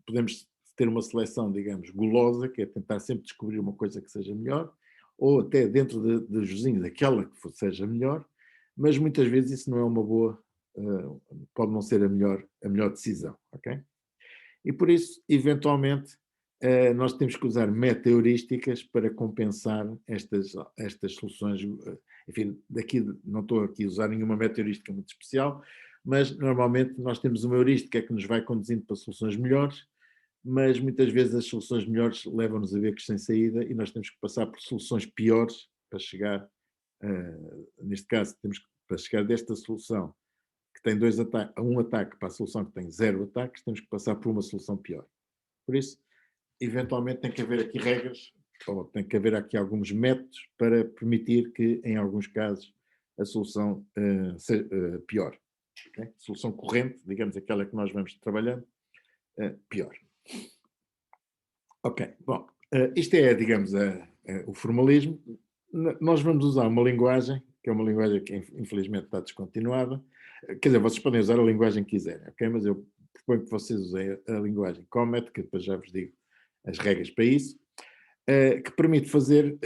A: Podemos ter uma seleção, digamos, gulosa, que é tentar sempre descobrir uma coisa que seja melhor, ou até dentro dos vizinhos, aquela que seja melhor, mas muitas vezes isso não é uma boa, pode não ser a melhor decisão, ok? E por isso, eventualmente, nós temos que usar meta-heurísticas para compensar estas soluções. Enfim, daqui não estou aqui a usar nenhuma meta-heurística muito especial, mas normalmente nós temos uma heurística que nos vai conduzindo para soluções melhores, mas muitas vezes as soluções melhores levam-nos a becos sem saída e nós temos que passar por soluções piores para chegar, neste caso, para chegar desta solução que tem um ataque para a solução que tem 0 ataques, temos que passar por uma solução pior. Por isso, eventualmente tem que haver aqui regras, ou tem que haver aqui alguns métodos para permitir que, em alguns casos, a solução seja pior. Okay? Solução corrente, digamos aquela que nós vamos trabalhando, pior. Ok, bom, isto é, digamos, o formalismo. Nós vamos usar uma linguagem, que é uma linguagem que infelizmente está descontinuada. Quer dizer, vocês podem usar a linguagem que quiserem, ok? Mas eu proponho que vocês usem a linguagem Comet, que depois já vos digo as regras para isso, que permite fazer,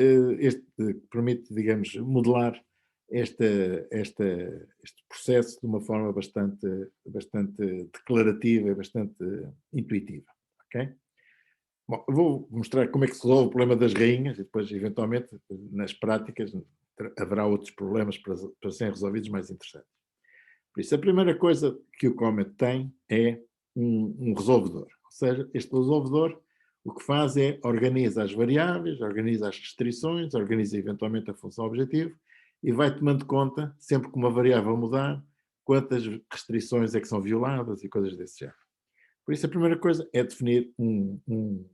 A: permite, digamos, modelar este processo de uma forma bastante declarativa e bastante intuitiva, ok? Bom, eu vou mostrar como é que se resolve o problema das rainhas e depois, eventualmente, nas práticas, haverá outros problemas para serem resolvidos mais interessantes. Por isso, a primeira coisa que o Comet tem é um resolvedor. Ou seja, este resolvedor o que faz é organiza as variáveis, organiza as restrições, organiza eventualmente a função objetivo e vai tomando conta, sempre que uma variável mudar, quantas restrições é que são violadas e coisas desse género. Por isso, a primeira coisa é definir um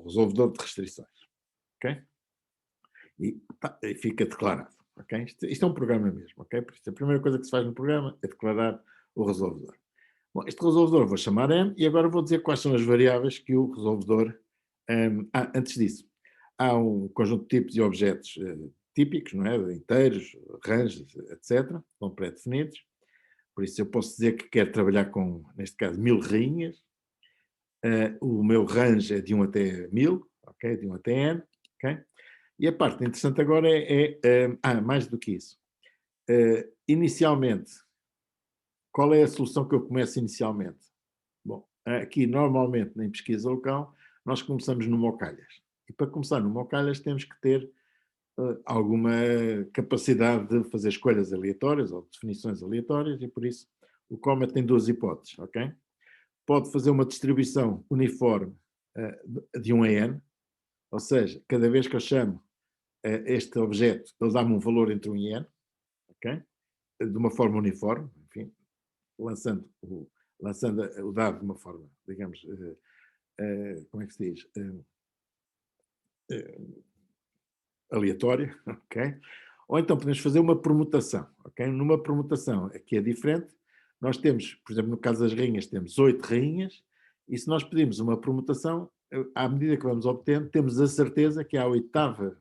A: resolvedor de restrições. Ok? E fica declarado. Okay? Isto é um programa mesmo. Okay? Por isso, a primeira coisa que se faz no programa é declarar o resolvedor. Bom, este resolvedor vou chamar M e agora vou dizer quais são as variáveis que o resolvedor... antes disso, há um conjunto de tipos e objetos típicos, não é? De inteiros, ranges, etc. Estão pré-definidos. Por isso eu posso dizer que quero trabalhar com, neste caso, 1000 rainhas. O meu range é de 1 até 1000, ok? De 1 até n, ok? E a parte interessante agora mais do que isso. Inicialmente, qual é a solução que eu começo inicialmente? Bom, aqui normalmente em pesquisa local, nós começamos no Mocalhas. E para começar no Mocalhas temos que ter alguma capacidade de fazer escolhas aleatórias ou definições aleatórias e por isso o Comet tem duas hipóteses, ok? Pode fazer uma distribuição uniforme de 1 a n, ou seja, cada vez que eu chamo este objeto, ele dá-me um valor entre 1 e n, ok? De uma forma uniforme, enfim, lançando o dado de uma forma, digamos, como é que se diz? Aleatória, ok? Ou então podemos fazer uma permutação, ok? Numa permutação aqui é diferente, nós temos, por exemplo, no caso das rainhas, temos 8 rainhas, e se nós pedimos uma permutação, à medida que vamos obtendo, temos a certeza que à oitava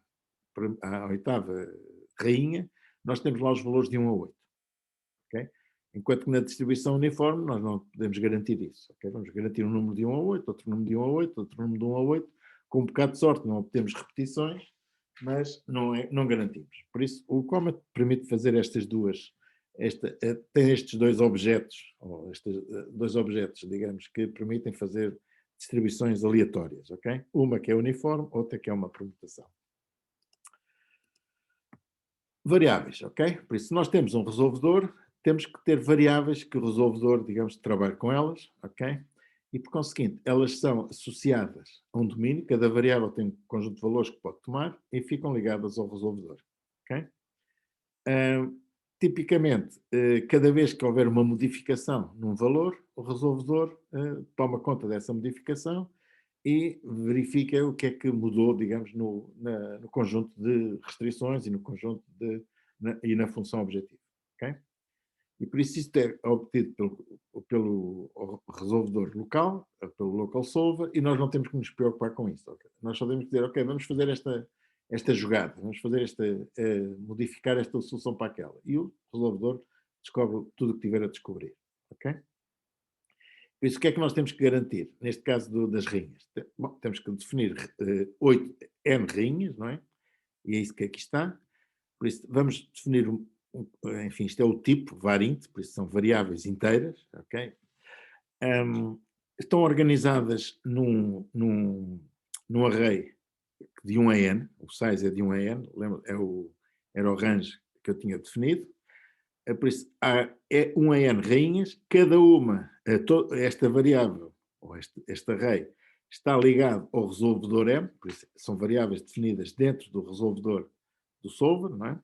A: rainha, nós temos lá os valores de 1 a 8. Okay? Enquanto que na distribuição uniforme nós não podemos garantir isso. Okay? Vamos garantir um número de 1 a 8, outro número de 1 a 8, outro número de 1 a 8. Com um bocado de sorte não obtemos repetições, mas não garantimos. Por isso, o Comet permite fazer estas duas, tem estes dois objetos, ou estes dois objetos, digamos, que permitem fazer distribuições aleatórias, ok? Uma que é uniforme, outra que é uma permutação. Variáveis, ok? Por isso, se nós temos um resolvedor, temos que ter variáveis que o resolvedor, digamos, trabalhe com elas, ok? E, por conseguinte, elas são associadas a um domínio, cada variável tem um conjunto de valores que pode tomar e ficam ligadas ao resolvedor, ok? Tipicamente, cada vez que houver uma modificação num valor, o resolvedor toma conta dessa modificação e verifica o que é que mudou, digamos, no conjunto de restrições e no conjunto e na função objetiva. Okay? E por isso isto é obtido pelo resolvedor local, pelo local solver, e nós não temos que nos preocupar com isso. Okay? Nós só temos que dizer, ok, vamos fazer esta jogada, vamos fazer modificar esta solução para aquela. E o resolvedor descobre tudo o que tiver a descobrir. Ok? Por isso, o que é que nós temos que garantir? Neste caso das rainhas. Bom, temos que definir 8 N rainhas, não é? E é isso que aqui está. Por isso, vamos definir, enfim, isto é o tipo, varint, por isso são variáveis inteiras, ok? Estão organizadas num array de 1 a n, o size é de 1 a n, lembra, era o range que eu tinha definido. Por isso, é 1 a n rainhas, cada uma, esta variável, ou este array, está ligado ao resolvedor M, por isso são variáveis definidas dentro do resolvedor do solver, não é?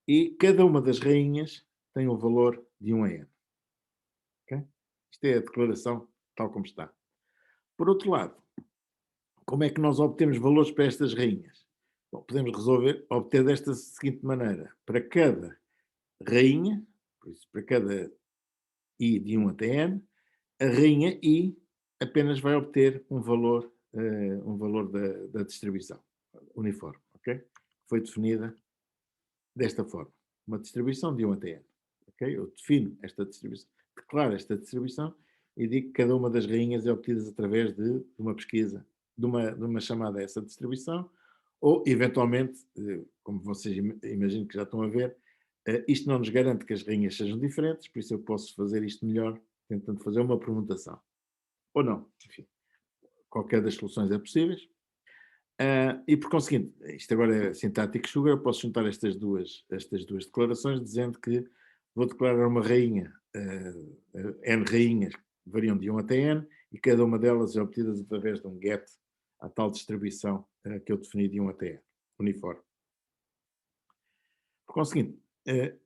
A: E cada uma das rainhas tem um valor de 1 a n. Okay? Isto é a declaração tal como está. Por outro lado, como é que nós obtemos valores para estas rainhas? Bom, podemos obter desta seguinte maneira. Para cada rainha, por isso, para cada i de 1 até n, a rainha i apenas vai obter um valor da distribuição uniforme, ok? Foi definida desta forma, uma distribuição de 1 até n, ok? Eu defino esta distribuição, declaro esta distribuição e digo que cada uma das rainhas é obtida através de uma pesquisa, de uma chamada a essa distribuição, ou, eventualmente, como vocês imagino que já estão a ver, isto não nos garante que as rainhas sejam diferentes, por isso eu posso fazer isto melhor, tentando fazer uma permutação. Ou não, enfim. Qualquer das soluções é possível. E por conseguinte, isto agora é sintático sugar, eu posso juntar estas duas declarações dizendo que vou declarar uma rainha, n rainhas que variam de 1 até n, e cada uma delas é obtida através de um get à tal distribuição que eu defini de 1 até n, uniforme. Por conseguinte,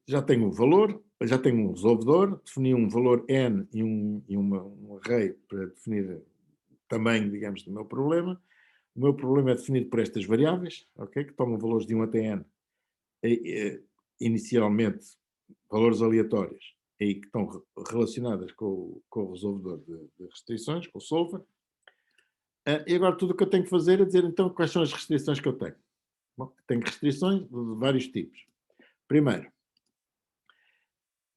A: já tenho um valor, já tenho um resolvedor, defini um valor n e um array para definir o tamanho, digamos, do meu problema. O meu problema é definido por estas variáveis, okay, que tomam valores de 1 até n, inicialmente valores aleatórios, e que estão relacionadas com o resolvedor de restrições, com o solver. E agora tudo o que eu tenho que fazer é dizer, então, quais são as restrições que eu tenho. Bom, tenho restrições de vários tipos. Primeiro,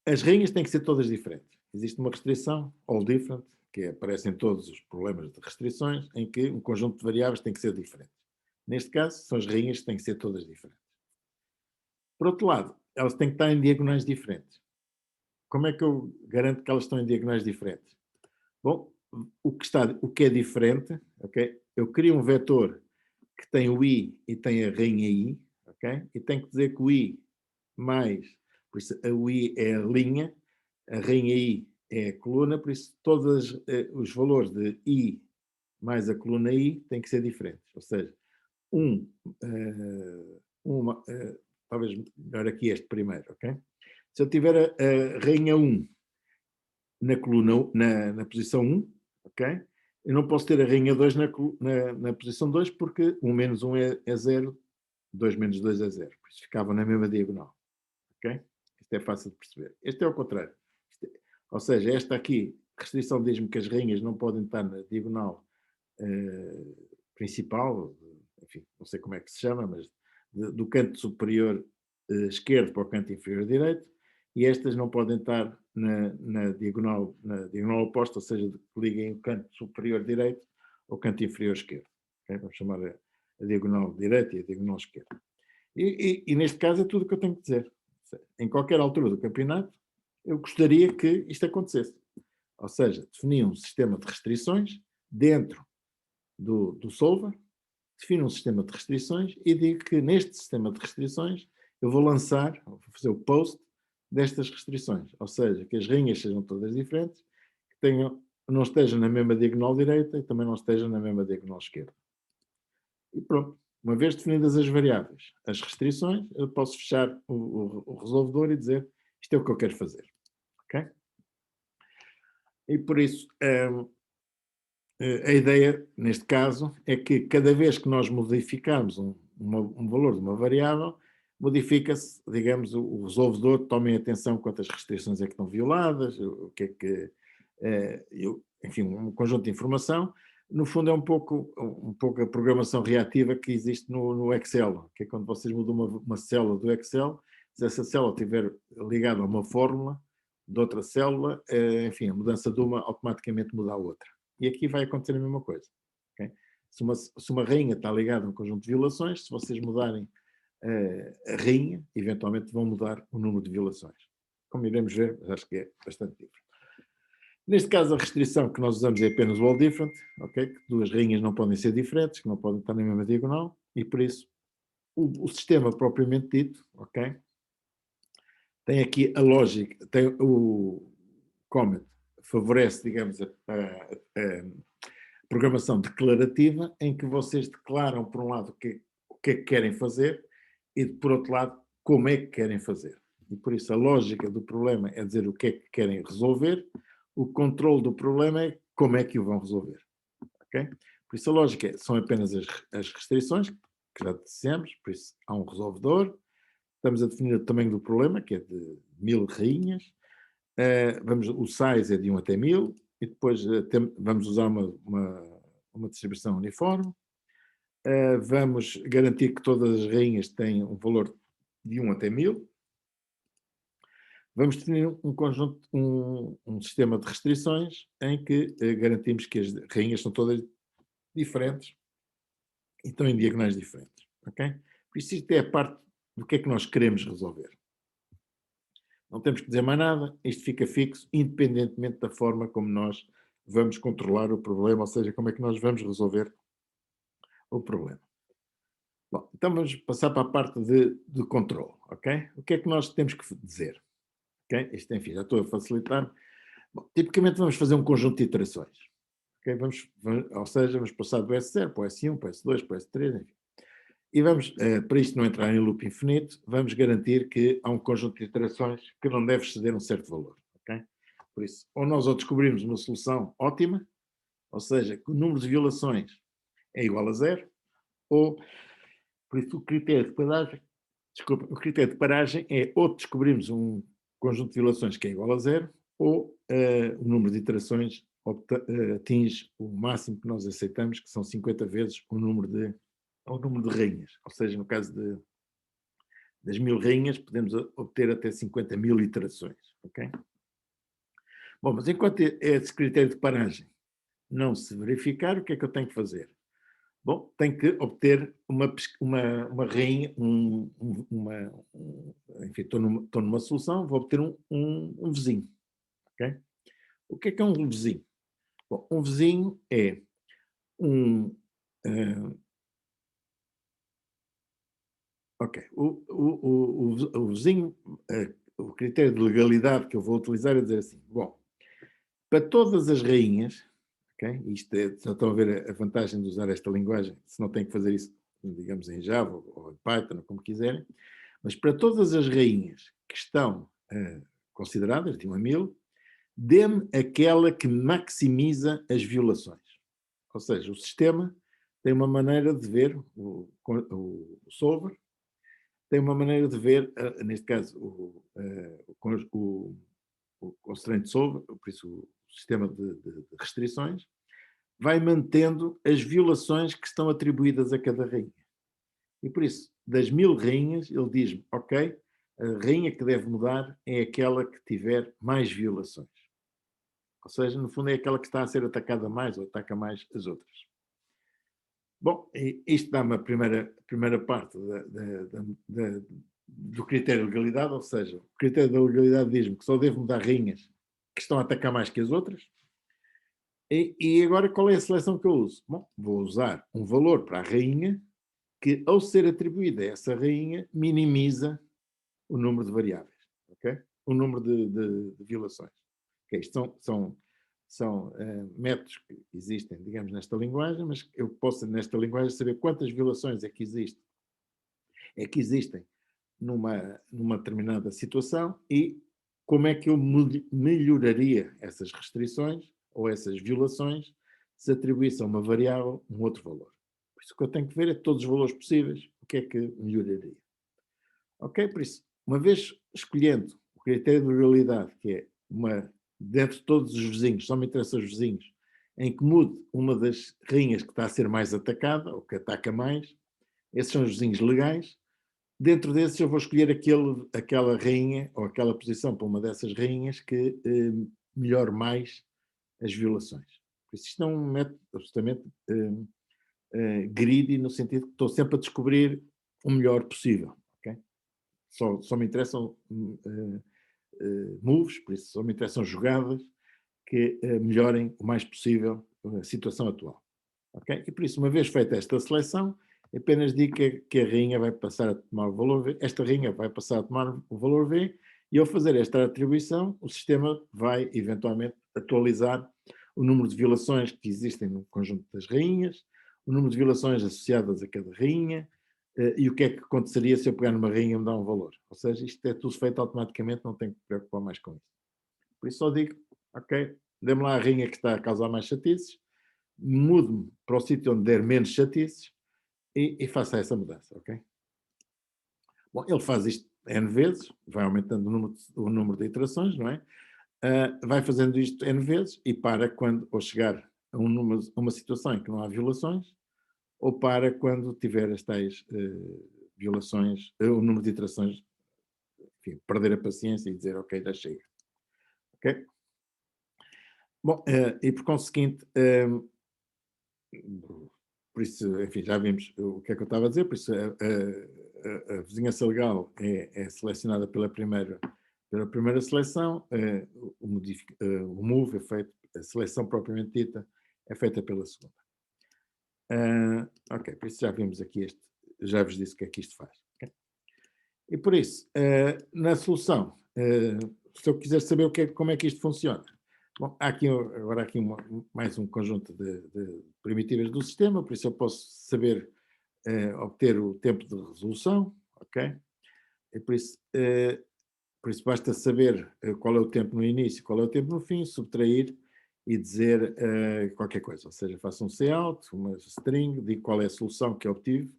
A: as rainhas têm que ser todas diferentes. Existe uma restrição, all different, que aparece em todos os problemas de restrições, em que um conjunto de variáveis tem que ser diferente. Neste caso, são as rainhas que têm que ser todas diferentes. Por outro lado, elas têm que estar em diagonais diferentes. Como é que eu garanto que elas estão em diagonais diferentes? Bom, o que é diferente, ok? Eu crio um vetor que tem o i e tem a rainha i, ok? E tenho que dizer que o i mais, por isso o i é a linha, a rainha i é a coluna, por isso todos os valores de i mais a coluna i têm que ser diferentes. Ou seja, talvez melhor aqui este primeiro, ok? Se eu tiver a rainha 1 na coluna, na posição 1, ok? Eu não posso ter a rainha 2 na posição 2 porque 1 menos 1 é 0, 2 menos 2 é 0. Por isso ficava na mesma diagonal, ok? Isto é fácil de perceber. Este é o contrário. Ou seja, esta aqui, restrição diz-me que as rainhas não podem estar na diagonal principal, enfim, não sei como é que se chama, mas do canto superior esquerdo para o canto inferior direito, e estas não podem estar na diagonal oposta, ou seja, que liguem o canto superior direito ao canto inferior esquerdo. Okay? Vamos chamar a diagonal direita e a diagonal esquerda. E neste caso é tudo o que eu tenho que dizer. Em qualquer altura do campeonato, eu gostaria que isto acontecesse. Ou seja, definir um sistema de restrições dentro do solver, defino um sistema de restrições e digo que neste sistema de restrições eu vou fazer o post destas restrições. Ou seja, que as rainhas sejam todas diferentes, que não estejam na mesma diagonal direita e também não estejam na mesma diagonal esquerda. E pronto. Uma vez definidas as variáveis, as restrições, eu posso fechar o resolvedor e dizer isto é o que eu quero fazer. Ok? E por isso, a ideia, neste caso, é que cada vez que nós modificarmos um valor de uma variável, modifica-se, digamos, o resolvedor, tomem atenção quantas restrições é que estão violadas, o que é que, enfim, um conjunto de informação. No fundo é um pouco a programação reativa que existe no Excel, que é quando vocês mudam uma célula do Excel, se essa célula estiver ligada a uma fórmula de outra célula, enfim, a mudança de uma automaticamente muda a outra. E aqui vai acontecer a mesma coisa. Okay? Se uma rainha está ligada a um conjunto de violações, se vocês mudarem a rainha, eventualmente vão mudar o número de violações. Como iremos ver, acho que é bastante diferente. Neste caso, a restrição que nós usamos é apenas o all different, okay? Que duas rainhas não podem ser diferentes, que não podem estar na mesma diagonal, e por isso o sistema propriamente dito, ok? Tem aqui a lógica, tem o comment, favorece, digamos, a programação declarativa, em que vocês declaram, por um lado, o que é que querem fazer, e por outro lado, como é que querem fazer. E por isso a lógica do problema é dizer o que é que querem resolver, o controle do problema é como é que o vão resolver. Okay? Por isso a lógica são apenas as restrições, que já dissemos, por isso há um resolvedor, estamos a definir o tamanho do problema, que é de 1000 rainhas, o size é de 1 até 1000, e depois vamos usar uma distribuição uniforme, vamos garantir que todas as rainhas têm um valor de 1 até 1000, vamos definir um conjunto, um sistema de restrições em que garantimos que as rainhas são todas diferentes e estão em diagonais diferentes. Ok? Por isso isto é a parte do que é que nós queremos resolver. Não temos que dizer mais nada, isto fica fixo, independentemente da forma como nós vamos controlar o problema, ou seja, como é que nós vamos resolver o problema. Bom, então vamos passar para a parte de controle, ok? O que é que nós temos que dizer? Okay? Isto, enfim, já estou a facilitar. Bom, tipicamente vamos fazer um conjunto de iterações. Okay? Ou seja, vamos passar do S0 para o S1, para o S2, para o S3, enfim. E vamos, para isto não entrar em loop infinito, vamos garantir que há um conjunto de iterações que não deve exceder um certo valor. Okay? Por isso, ou nós descobrimos uma solução ótima, ou seja, que o número de violações é igual a 0, ou, por isso, o critério de paragem é ou descobrimos um conjunto de violações que é igual a 0, ou o número de iterações atinge o máximo que nós aceitamos, que são 50 vezes o número de rainhas. Ou seja, no caso das 1000 rainhas, podemos obter até 50.000 iterações. Okay? Bom, mas enquanto esse critério de paragem não se verificar, o que é que eu tenho que fazer? Bom, tenho que obter uma rainha, enfim, estou numa solução, vou obter um vizinho. Okay? O que é um vizinho? Bom, um vizinho é ok. O vizinho, o critério de legalidade que eu vou utilizar é dizer assim, bom, para todas as rainhas, ok? Isto já estão a ver a vantagem de usar esta linguagem, se não tem que fazer isso, digamos, em Java ou em Python, como quiserem, mas para todas as rainhas que estão consideradas, de 1 a 1000, dê-me aquela que maximiza as violações. Ou seja, o sistema tem uma maneira de ver, o solver, tem uma maneira de ver, neste caso, o constraint solver, por isso o sistema de restrições, vai mantendo as violações que estão atribuídas a cada rainha. E por isso, das 1000 rainhas, ele diz-me, ok, a rainha que deve mudar é aquela que tiver mais violações. Ou seja, no fundo é aquela que está a ser atacada mais ou ataca mais as outras. Bom, isto dá-me a primeira parte do critério de legalidade, ou seja, o critério da legalidade diz-me que só devo mudar rainhas que estão a atacar mais que as outras. E agora qual é a seleção que eu uso? Bom, vou usar um valor para a rainha que, ao ser atribuída a essa rainha, minimiza o número de variáveis, ok? O número de violações. Okay, isto são métodos que existem, digamos, nesta linguagem, mas eu posso, nesta linguagem, saber quantas violações é que existem numa determinada situação e como é que eu melhoraria essas restrições ou essas violações se atribuísse a uma variável um outro valor. Por isso o que eu tenho que ver é todos os valores possíveis, o que é que melhoraria. Ok? Por isso, uma vez escolhendo o critério de realidade, que é dentro de todos os vizinhos, só me interessam os vizinhos, em que mude uma das rainhas que está a ser mais atacada, ou que ataca mais, esses são os vizinhos legais. Dentro desses eu vou escolher aquela rainha ou aquela posição para uma dessas rainhas que melhore mais as violações. Por isso isto é um método absolutamente greedy, no sentido que estou sempre a descobrir o melhor possível. Okay? Só me interessam moves, por isso só me interessam jogadas que melhorem o mais possível a situação atual. Okay? E por isso, uma vez feita esta seleção, apenas digo que a rainha vai passar a tomar o valor V, esta rainha vai passar a tomar o valor V, e ao fazer esta atribuição, o sistema vai eventualmente atualizar o número de violações que existem no conjunto das rainhas, o número de violações associadas a cada rainha, e o que é que aconteceria se eu pegar numa rainha e me dar um valor. Ou seja, isto é tudo feito automaticamente, não tenho que me preocupar mais com isso. Por isso só digo, ok, dê-me lá a rainha que está a causar mais chatices, mude-me para o sítio onde der menos chatices e faça essa mudança, ok? Bom, ele faz isto N vezes, vai aumentando o número de iterações, não é? Vai fazendo isto N vezes e para quando, ou chegar a uma situação em que não há violações, ou para quando tiver as tais violações, o número de iterações, enfim, perder a paciência e dizer, ok, já chega. Ok? Bom, e por conseguinte, por isso, enfim, já vimos o que é que eu estava a dizer, por isso a vizinhança legal é selecionada pela primeira seleção, o move é feito, a seleção propriamente dita é feita pela segunda. Ok, por isso já vimos aqui já vos disse o que é que isto faz. Okay? E por isso, na solução, se eu quiser saber como é que isto funciona, bom, há aqui agora aqui mais um conjunto de primitivas do sistema, por isso eu posso saber obter o tempo de resolução, ok? E por isso basta saber qual é o tempo no início, qual é o tempo no fim, subtrair e dizer qualquer coisa. Ou seja, faço um cout, uma string, digo qual é a solução que obtive,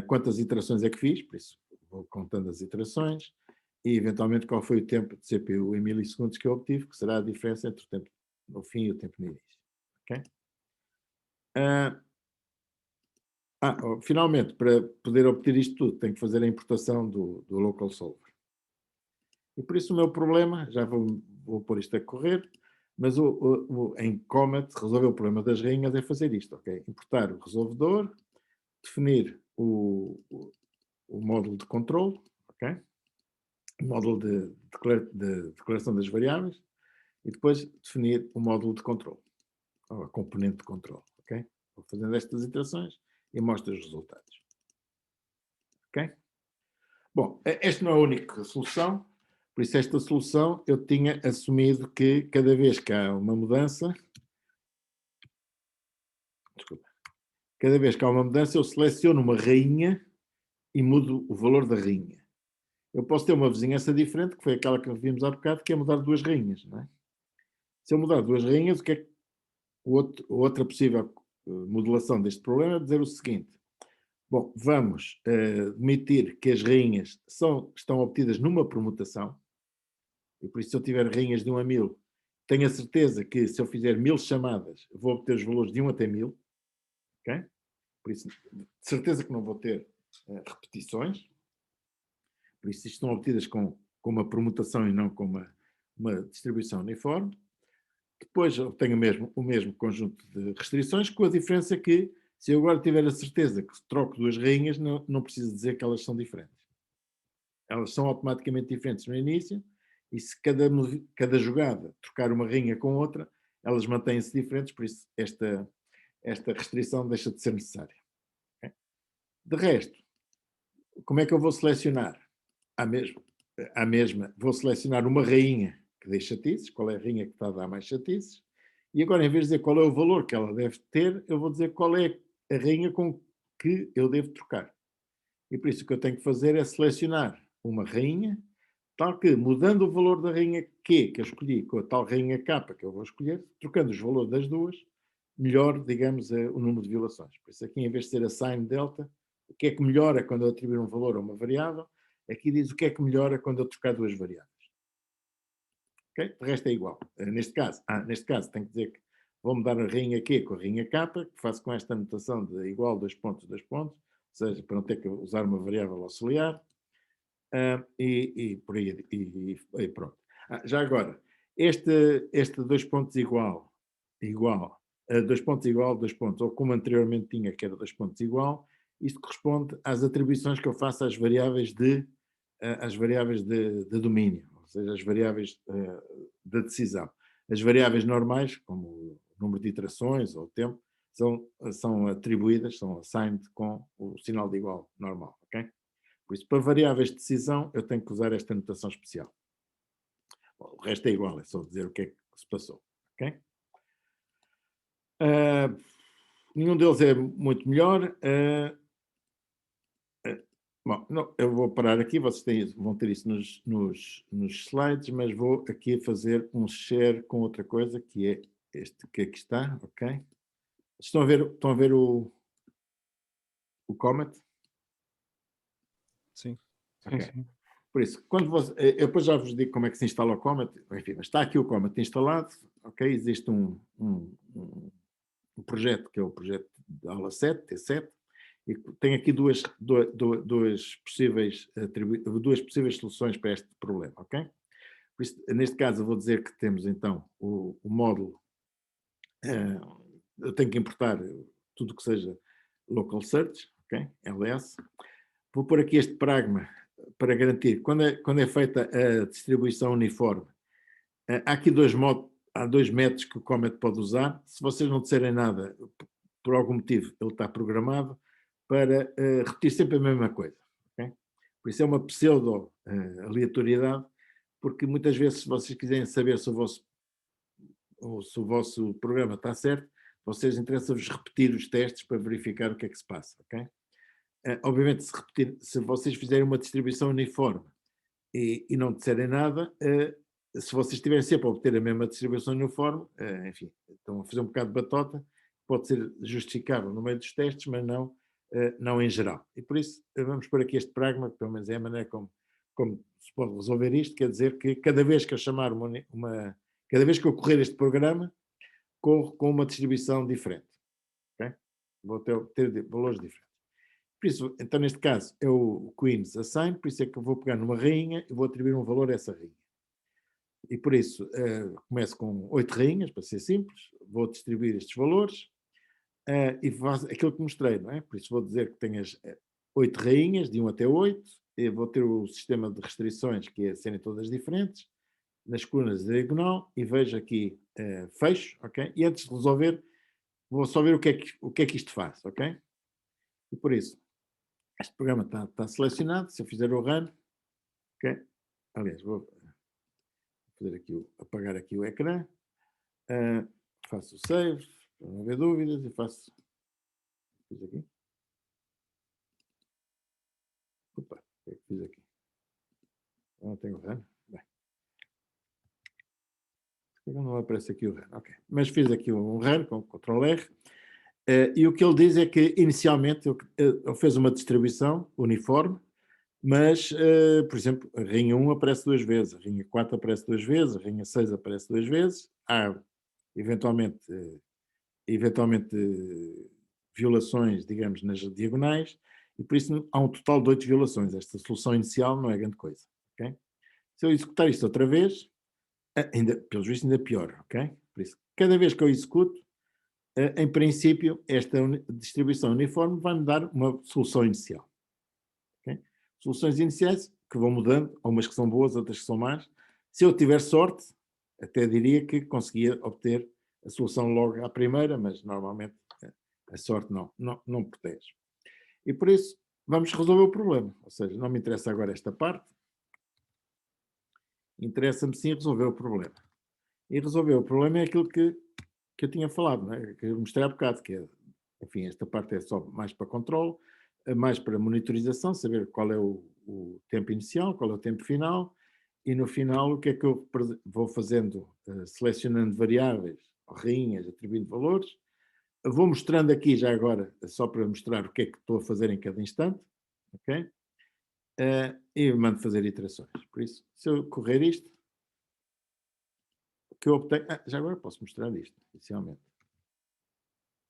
A: quantas iterações é que fiz, por isso vou contando as iterações, e eventualmente qual foi o tempo de CPU em milissegundos que eu obtive, que será a diferença entre o tempo no fim e o tempo no início. Ok? Finalmente, para poder obter isto tudo, tenho que fazer a importação do local solver. E por isso o meu problema, já vou pôr isto a correr, mas em Comet resolver o problema das rainhas é fazer isto, ok? Importar o resolvedor, definir o módulo de controle, ok? O módulo de declaração das variáveis e depois definir o módulo de controle, ou a componente de controle, ok? Vou fazendo estas iterações e mostro os resultados. Ok? Bom, esta não é a única solução, por isso esta solução eu tinha assumido que cada vez que há uma mudança, cada vez que há uma mudança eu seleciono uma rainha e mudo o valor da rainha. Eu posso ter uma vizinhança diferente, que foi aquela que vimos há bocado, que é mudar duas rainhas, não é? Se eu mudar duas rainhas, o que é outra possível modulação deste problema é dizer o seguinte: bom, vamos admitir que as rainhas estão obtidas numa permutação, e por isso se eu tiver rainhas de 1 a 1000, tenho a certeza que se eu fizer 1000 chamadas, vou obter os valores de 1 até 1000, ok? Por isso, de certeza que não vou ter repetições, por isso estão obtidas com uma permutação e não com uma distribuição uniforme. Depois eu tenho o mesmo conjunto de restrições, com a diferença que, se eu agora tiver a certeza que troco duas rainhas, não preciso dizer que elas são diferentes. Elas são automaticamente diferentes no início, e se cada jogada trocar uma rainha com outra, elas mantêm-se diferentes, por isso esta restrição deixa de ser necessária. Okay? De resto, como é que eu vou selecionar? À mesma, vou selecionar uma rainha que dê chatices, qual é a rainha que está a dar mais chatices, e agora, em vez de dizer qual é o valor que ela deve ter, eu vou dizer qual é a rainha com que eu devo trocar. E por isso o que eu tenho que fazer é selecionar uma rainha, tal que, mudando o valor da rainha Q que eu escolhi com a tal rainha K que eu vou escolher, trocando os valores das duas, melhor, digamos, o número de violações. Por isso aqui, em vez de ser a sin delta, o que é que melhora quando eu atribuir um valor a uma variável? Aqui diz o que é que melhora quando eu trocar duas variáveis. Okay? O resto é igual. Neste caso, tenho que dizer que vou mudar a rainha Q com a rainha K, que faço com esta anotação de igual 2 pontos, 2 pontos, ou seja, para não ter que usar uma variável auxiliar, e por aí, e pronto. Já agora, este 2 pontos igual, 2 pontos igual, 2 pontos, ou como anteriormente tinha, que era 2 pontos igual, isto corresponde às atribuições que eu faço às variáveis de domínio, ou seja, as variáveis da decisão. As variáveis normais, como o número de iterações ou o tempo, são atribuídas, são assigned com o sinal de igual normal, ok? Por isso, para variáveis de decisão, eu tenho que usar esta notação especial. Bom, o resto é igual, é só dizer o que é que se passou, ok? Nenhum deles é muito melhor. Bom, não, eu vou parar aqui, vocês vão ter isso nos slides, mas vou aqui fazer um share com outra coisa, que é este que aqui está, ok? Estão a ver o Comet?
C: Sim.
A: Ok.
B: Sim.
A: Por isso, eu depois já vos digo como é que se instala o Comet, enfim, mas está aqui o Comet instalado, ok? Existe um projeto, que é o projeto da aula 7, T7, e tem aqui duas possíveis soluções para este problema, ok? Por isso, neste caso, eu vou dizer que temos então o módulo, eu tenho que importar tudo que seja local search, ok? LS. Vou pôr aqui este pragma para garantir, quando é feita a distribuição uniforme, há aqui há dois métodos que o Comet pode usar. Se vocês não disserem nada, por algum motivo, ele está programado para repetir sempre a mesma coisa. Okay? Por isso é uma pseudo-aleatoriedade, porque muitas vezes, se vocês quiserem saber se o vosso programa está certo, vocês interessa-vos repetir os testes para verificar o que é que se passa. Okay? Obviamente, se vocês fizerem uma distribuição uniforme e não disserem nada, se vocês estiverem sempre a obter a mesma distribuição uniforme, enfim, estão a fazer um bocado de batota, pode ser justificável no meio dos testes, mas não em geral. E por isso, vamos pôr aqui este pragma, que pelo menos é a maneira como se pode resolver isto, quer dizer que cada vez que eu chamar cada vez que eu correr este programa, corro com uma distribuição diferente. Okay? Vou ter valores diferentes. Por isso, então neste caso é o Queen's Assign, por isso é que eu vou pegar numa rainha e vou atribuir um valor a essa rainha. E por isso, começo com 8 rainhas, para ser simples, vou distribuir estes valores e faço aquilo que mostrei, não é? Por isso vou dizer que tenho as 8 rainhas, de 1 até 8, e vou ter o sistema de restrições, que é serem todas diferentes, nas colunas de diagonal, e vejo aqui fecho, ok? E antes de resolver, vou só ver o que é que isto faz, ok? E por isso, este programa está selecionado, se eu fizer o run, ok? Aliás, vou fazer aqui apagar aqui o ecrã, faço o save, para não haver dúvidas, e faço. Fiz aqui. Opa, o que é que fiz aqui? Não tenho run. Bem. Não aparece aqui o run, ok. Mas fiz aqui um run com Ctrl R. E o que ele diz é que inicialmente ele fez uma distribuição uniforme, mas, por exemplo, a rainha 1 aparece 2 vezes, a rainha 4 aparece 2 vezes, a rainha 6 aparece 2 vezes, há eventualmente violações, digamos, nas diagonais, e por isso há um total de 8 violações. Esta solução inicial não é grande coisa. Okay? Se eu executar isto outra vez, pelos vistos ainda pior. Okay? Por isso, cada vez que eu executo, em princípio, esta distribuição uniforme vai-me dar uma solução inicial. Okay? Soluções iniciais que vão mudando, algumas que são boas, outras que são más. Se eu tiver sorte, até diria que conseguia obter a solução logo à primeira, mas normalmente a sorte não protege. E por isso, vamos resolver o problema. Ou seja, não me interessa agora esta parte, interessa-me sim resolver o problema. E resolver o problema é aquilo que eu tinha falado, não é? Que eu mostrei há bocado, que é, enfim, esta parte é só mais para controle, mais para monitorização, saber qual é o tempo inicial, qual é o tempo final, e no final o que é que eu vou fazendo, selecionando variáveis, rainhas, atribuindo valores. Vou mostrando aqui já agora, só para mostrar o que é que estou a fazer em cada instante, ok? e mando fazer iterações. Por isso, se eu correr isto, o que eu obtenho... já agora posso mostrar isto, inicialmente.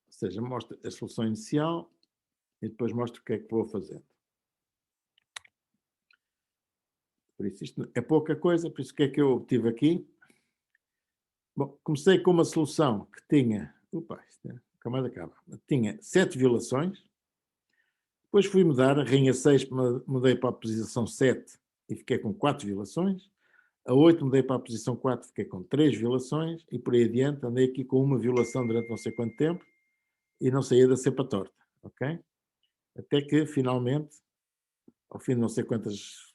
A: Ou seja, mostra a solução inicial e depois mostro o que é que vou fazendo. Por isso, isto é pouca coisa, por isso o que é que eu obtive aqui? Bom, comecei com uma solução que tinha... isto nunca mais acaba. Tinha 7 violações. Depois fui mudar, a rainha 6 mudei para a posição 7 e fiquei com 4 violações. A 8 mudei para a posição 4, fiquei com 3 violações. E por aí adiante andei aqui com uma violação durante não sei quanto tempo e não saía da cepa torta, ok? Até que, finalmente, ao fim de não sei quantas...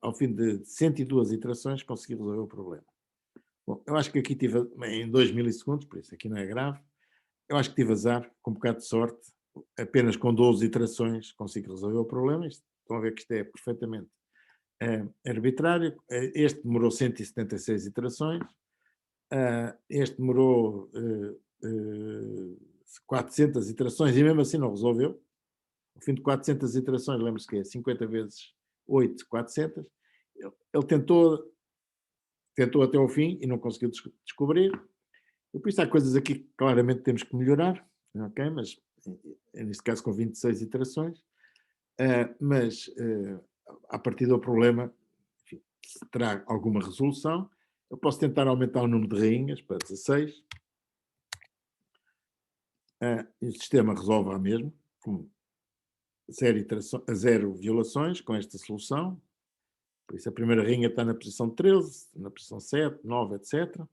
A: Ao fim de 102 iterações, consegui resolver o problema. Bom, eu acho que aqui tive em 2 milissegundos, por isso aqui não é grave. Eu acho que tive azar, com um bocado de sorte, apenas com 12 iterações consigo resolver o problema. Estão a ver que isto é perfeitamente arbitrário. Este demorou 176 iterações, este demorou 400 iterações e mesmo assim não resolveu. Ao fim de 400 iterações, lembra-se que é 50 vezes 8, 400. Ele tentou até ao fim e não conseguiu descobrir. E por isso há coisas aqui que claramente temos que melhorar, ok? Mas neste caso com 26 iterações, mas a partir do problema, enfim, se terá alguma resolução. Eu posso tentar aumentar o número de rainhas para 16. E o sistema resolve a mesmo, com 0 violações com esta solução. Por isso a primeira rainha está na posição 13, na posição 7, 9, etc.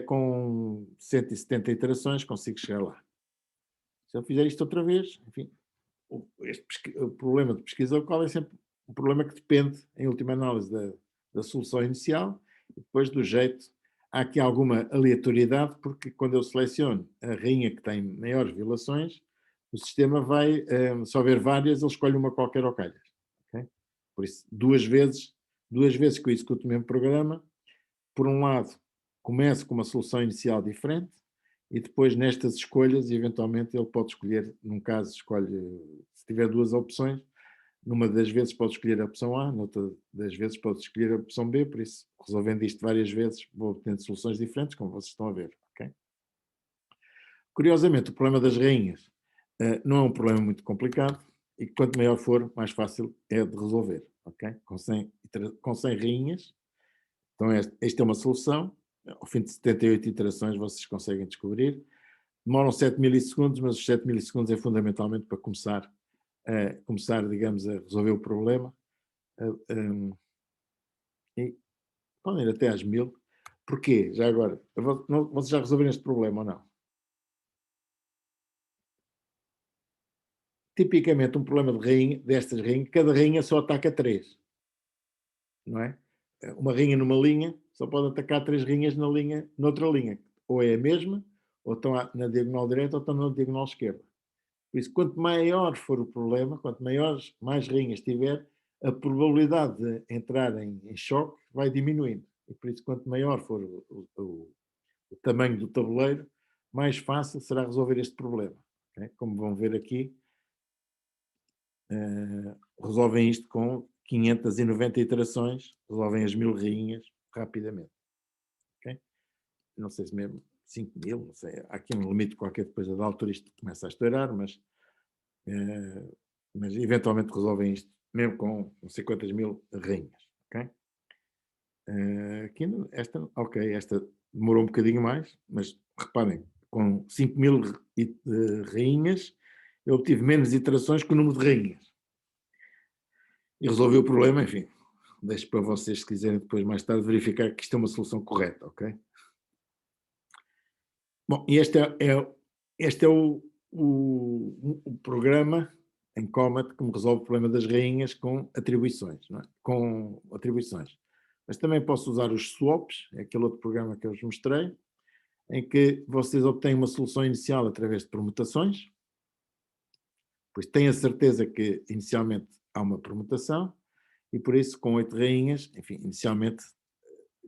A: Com 170 iterações consigo chegar lá. Se eu fizer isto outra vez, enfim, o problema de pesquisa local é sempre um problema que depende, em última análise, da solução inicial e depois do jeito. Há aqui alguma aleatoriedade, porque quando eu seleciono a rainha que tem maiores violações, o sistema vai, se houver várias, ele escolhe uma qualquer ao calhas. Okay? Por isso, duas vezes que eu executo o mesmo programa, por um lado, começo com uma solução inicial diferente e depois nestas escolhas, eventualmente ele pode escolher, num caso escolhe, se tiver duas opções, numa das vezes pode escolher a opção A, noutra das vezes pode escolher a opção B, por isso, resolvendo isto várias vezes, vou obtendo soluções diferentes, como vocês estão a ver. Okay? Curiosamente, o problema das rainhas não é um problema muito complicado e quanto maior for, mais fácil é de resolver. Okay? Com 100 rainhas, então esta é uma solução. Ao fim de 78 iterações vocês conseguem descobrir. Demoram 7 milissegundos, mas os 7 milissegundos é fundamentalmente para começar, digamos, a resolver o problema. E podem ir até às 1000. Porquê? Já agora, vocês já resolveram este problema ou não? Tipicamente um problema de rainha, destas rainhas, cada rainha só ataca 3. Não é? Uma rainha numa linha só pode atacar 3 rainhas noutra linha. Ou é a mesma, ou estão na diagonal direita, ou estão na diagonal esquerda. Por isso, quanto maior for o problema, quanto mais rainhas tiver, a probabilidade de entrarem em choque vai diminuindo. E por isso, quanto maior for o tamanho do tabuleiro, mais fácil será resolver este problema. Okay? Como vão ver aqui, resolvem isto com 590 iterações, resolvem as 1000 rainhas rapidamente. Okay? Não sei se mesmo 5000, não sei, há aqui um limite qualquer, depois da altura isto começa a estourar, mas eventualmente resolvem isto, mesmo com não sei quantas 1000 rainhas. Okay? Aqui, esta demorou um bocadinho mais, mas reparem, com 5000 rainhas, eu obtive menos iterações que o número de rainhas. E resolvi o problema, enfim. Deixo para vocês, se quiserem depois, mais tarde, verificar que isto é uma solução correta, ok? Bom, e este é o programa em Comet que me resolve o problema das rainhas com atribuições, não é? Com atribuições. Mas também posso usar os swaps, é aquele outro programa que eu vos mostrei, em que vocês obtêm uma solução inicial através de permutações, pois têm a certeza que inicialmente há uma permutação, e por isso com 8 rainhas, enfim, inicialmente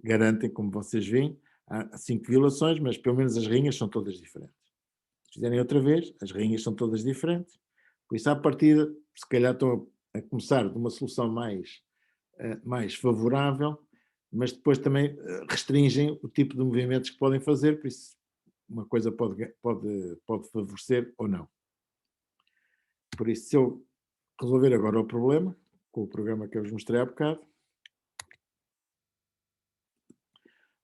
A: garantem, como vocês veem, há 5 violações, mas pelo menos as rainhas são todas diferentes. Se fizerem outra vez, as rainhas são todas diferentes, por isso à partida, se calhar estão a começar de uma solução mais favorável, mas depois também restringem o tipo de movimentos que podem fazer, por isso uma coisa pode favorecer ou não. Por isso, se eu resolver agora o problema, com o programa que eu vos mostrei há bocado,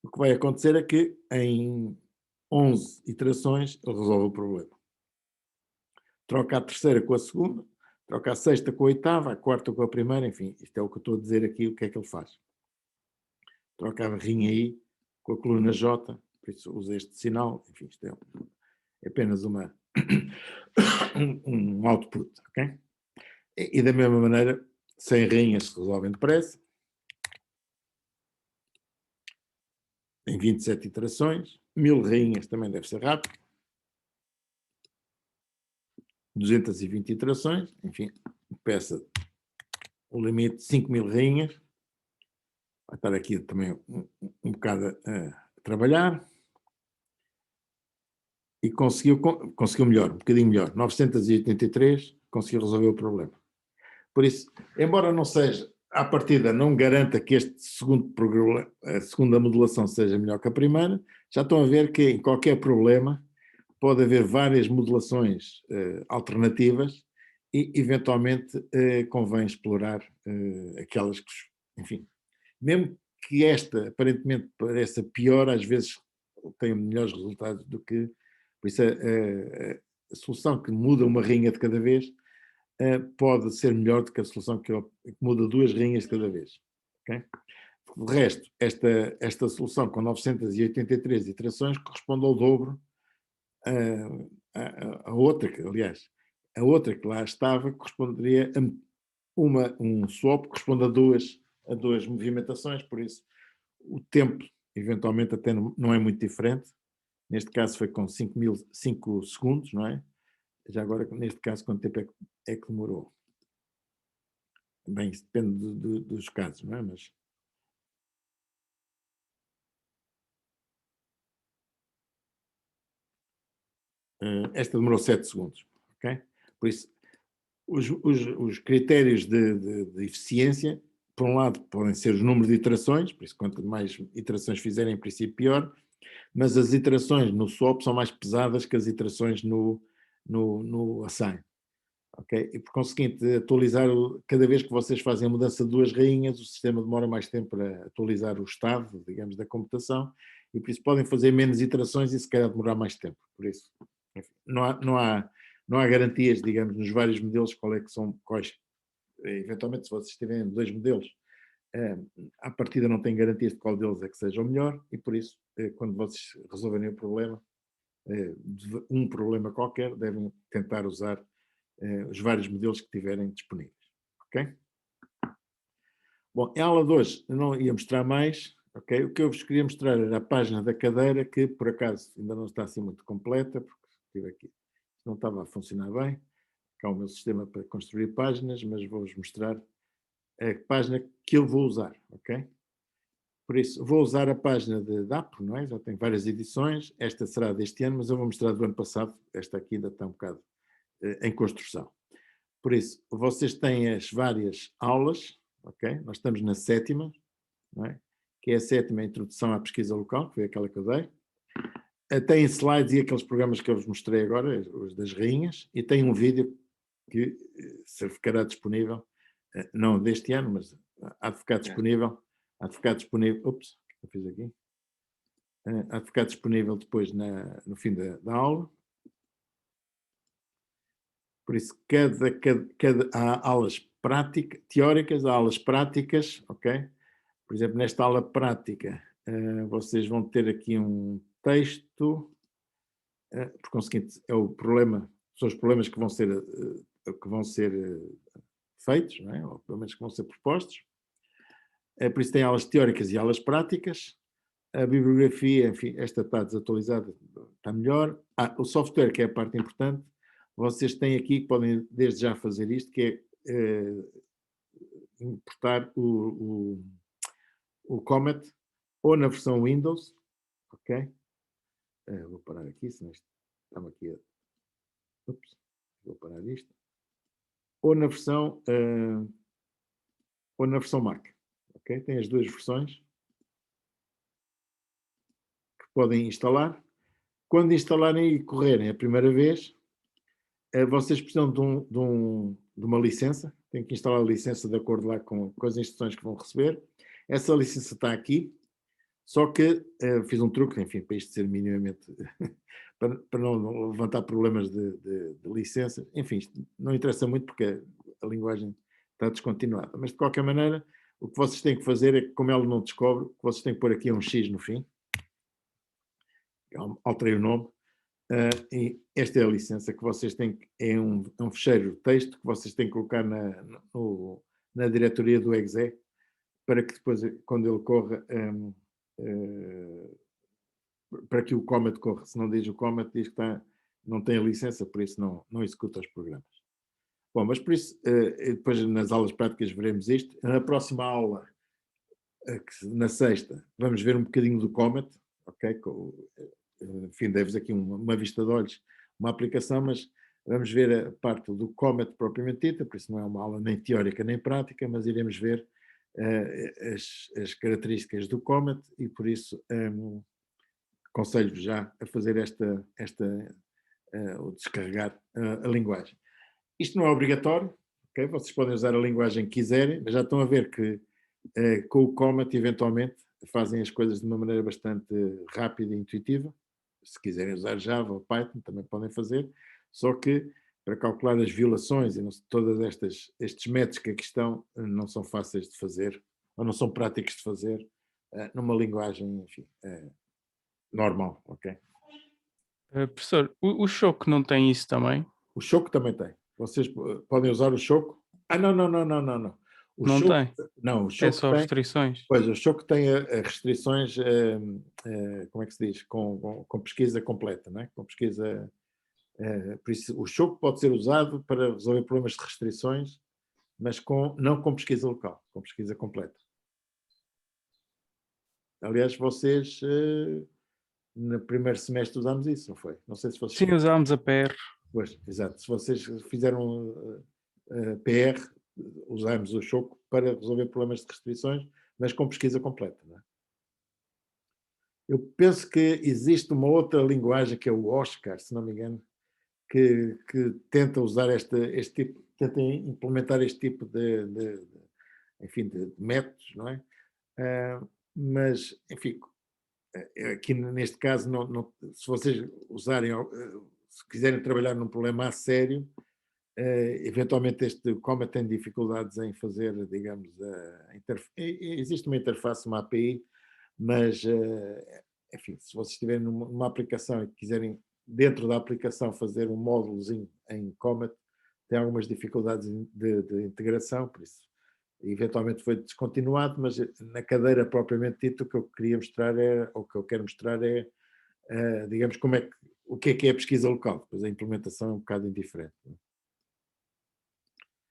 A: o que vai acontecer é que em 11 iterações ele resolve o problema. Troca a terceira com a segunda, troca a sexta com a oitava, a quarta com a primeira, enfim, isto é o que eu estou a dizer aqui, o que é que ele faz. Troca a barrinha I com a coluna J, por isso usa este sinal, enfim, isto é apenas um output, ok? E da mesma maneira, 100 rainhas se resolvem depressa, em 27 iterações, 1000 rainhas também deve ser rápido, 220 iterações, enfim, peça o limite de 5000 rainhas, vai estar aqui também um bocado a trabalhar, e conseguiu melhor, um bocadinho melhor, 983, conseguiu resolver o problema. Por isso, embora não seja, à partida não garanta que este segundo programa, a segunda modulação seja melhor que a primeira, já estão a ver que em qualquer problema pode haver várias modulações alternativas e, eventualmente, convém explorar aquelas que, enfim, mesmo que esta aparentemente pareça pior, às vezes tem melhores resultados do que, por isso a solução que muda uma rainha de cada vez pode ser melhor do que a solução que muda 2 rainhas de cada vez. Okay? De resto, esta solução com 983 iterações corresponde ao dobro a outra, aliás, a outra que lá estava corresponderia a um swap corresponde a duas movimentações, por isso o tempo eventualmente até não é muito diferente. Neste caso foi com 5 segundos, não é? Já agora, neste caso, quanto tempo é que demorou? Bem, isso depende dos casos, não é? Mas esta demorou 7 segundos, ok? Por isso, os critérios de eficiência, por um lado, podem ser os números de iterações, por isso, quanto mais iterações fizerem, em princípio, pior, mas as iterações no swap são mais pesadas que as iterações no assign. Okay? E por conseguinte, cada vez que vocês fazem a mudança de 2 rainhas, o sistema demora mais tempo para atualizar o estado, digamos, da computação, e por isso podem fazer menos iterações e se calhar demorar mais tempo. Por isso, enfim, não há garantias, digamos, nos vários modelos quais. Eventualmente, se vocês tiverem 2 modelos, à partida não tem garantias de qual deles é que seja o melhor, e por isso, quando vocês resolverem o problema, um problema qualquer, devem tentar usar os vários modelos que tiverem disponíveis. Ok? Bom, em aula de hoje eu não ia mostrar mais, ok? O que eu vos queria mostrar era a página da cadeira, que por acaso ainda não está assim muito completa, porque estive aqui, não estava a funcionar bem. Cá o meu sistema para construir páginas, mas vou-vos mostrar a página que eu vou usar, ok? Por isso, vou usar a página de DAP, não é? Já tem várias edições, esta será deste ano, mas eu vou mostrar do ano passado, esta aqui ainda está um bocado em construção. Por isso, vocês têm as várias aulas, ok? Nós estamos na 7ª, não é? Que é a 7ª Introdução à Pesquisa Local, que foi aquela que eu dei. Tem slides e aqueles programas que eu vos mostrei agora, os das rainhas, e tem um vídeo que ficará disponível, não deste ano, mas há de ficar disponível, ups, o que eu fiz aqui? Há de ficar disponível depois no fim da aula. Por isso, há aulas teóricas, há aulas práticas, ok? Por exemplo, nesta aula prática, vocês vão ter aqui um texto, por conseguinte, são os problemas que vão ser feitos, não é? Ou pelo menos que vão ser propostos. Por isso tem aulas teóricas e aulas práticas. A bibliografia, enfim, esta está desatualizada, está melhor. O software, que é a parte importante, vocês têm aqui, que podem desde já fazer isto, que é importar o Comet ou na versão Windows, ok? Vou parar aqui, senão estamos aqui ups, vou parar isto. ou na versão Mac. Ok? Tem as duas versões que podem instalar. Quando instalarem e correrem a primeira vez, vocês precisam de uma licença. Têm que instalar a licença de acordo lá com as instruções que vão receber. Essa licença está aqui. Só que fiz um truque, enfim, para isto ser minimamente... para não levantar problemas de licença. Enfim, isto não interessa muito porque a linguagem está descontinuada. Mas, de qualquer maneira, o que vocês têm que fazer é que, como ela não descobre, o que vocês têm que pôr aqui é um X no fim. Eu alterei o nome. E esta é a licença que vocês têm, é um fecheiro de texto que vocês têm que colocar na diretoria do exe, para que depois, quando ele corra, para que o Comet corra. Se não diz o Comet, diz que não tem a licença, por isso não executa os programas. Bom, mas por isso, depois nas aulas práticas veremos isto. Na próxima aula, na sexta, vamos ver um bocadinho do Comet, ok? Enfim, dei-vos aqui uma vista de olhos, uma aplicação, mas vamos ver a parte do Comet propriamente dita, por isso não é uma aula nem teórica nem prática, mas iremos ver as características do Comet e por isso aconselho-vos já a fazer o descarregar a linguagem. Isto não é obrigatório, okay? Vocês podem usar a linguagem que quiserem, mas já estão a ver que com o Comet eventualmente fazem as coisas de uma maneira bastante rápida e intuitiva. Se quiserem usar Java ou Python também podem fazer, só que para calcular as violações e todas estes métodos que aqui estão não são fáceis de fazer ou não são práticos de fazer numa linguagem, enfim, normal, ok?
B: Professor, o Choco não tem isso também?
A: O Choco também tem. Vocês podem usar o Choco? Não. O
B: Não
A: Choco,
B: tem?
A: não, o
B: É
A: Choco
B: só
A: tem...
B: restrições?
A: Pois, o Choco tem restrições, como é que se diz? Com pesquisa completa, não é? Com pesquisa... por isso, o Choco pode ser usado para resolver problemas de restrições, mas não com pesquisa local, com pesquisa completa. Aliás, vocês no primeiro semestre usámos isso, não foi? Não sei se vocês...
B: Sim, usámos a PR.
A: Pois, exato. Se vocês fizeram PR, usámos o Choco para resolver problemas de restrições, mas com pesquisa completa, não é? Eu penso que existe uma outra linguagem que é o Oscar, se não me engano, que tenta usar este tipo, tenta implementar este tipo enfim, de métodos, não é? Mas, enfim, aqui neste caso, se vocês usarem, se quiserem trabalhar num problema a sério, eventualmente este Comet tem dificuldades em fazer, digamos, existe uma interface, uma API, mas, enfim, se vocês estiverem numa aplicação e quiserem, dentro da aplicação, fazer um módulozinho em Comet, tem algumas dificuldades de integração, por isso, eventualmente foi descontinuado, mas na cadeira propriamente dita, o que eu queria mostrar ou o que eu quero mostrar digamos, o que é a pesquisa local, depois a implementação é um bocado indiferente.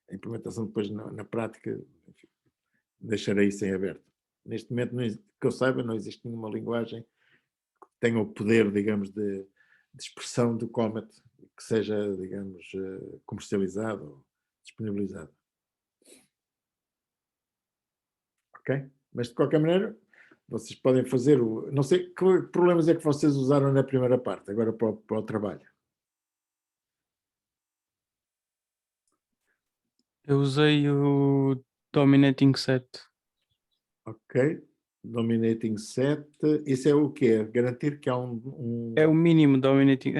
A: A implementação depois na prática, enfim, deixarei isso em aberto. Neste momento, que eu saiba, não existe nenhuma linguagem que tenha o poder, digamos, de expressão do Comet que seja, digamos, comercializado ou disponibilizado. Ok? Mas, de qualquer maneira, vocês podem fazer não sei que problemas é que vocês usaram na primeira parte, agora para o trabalho.
B: Eu usei o Dominating Set.
A: Ok. Dominating set. Isso é o quê? Garantir que há
B: É o mínimo Dominating.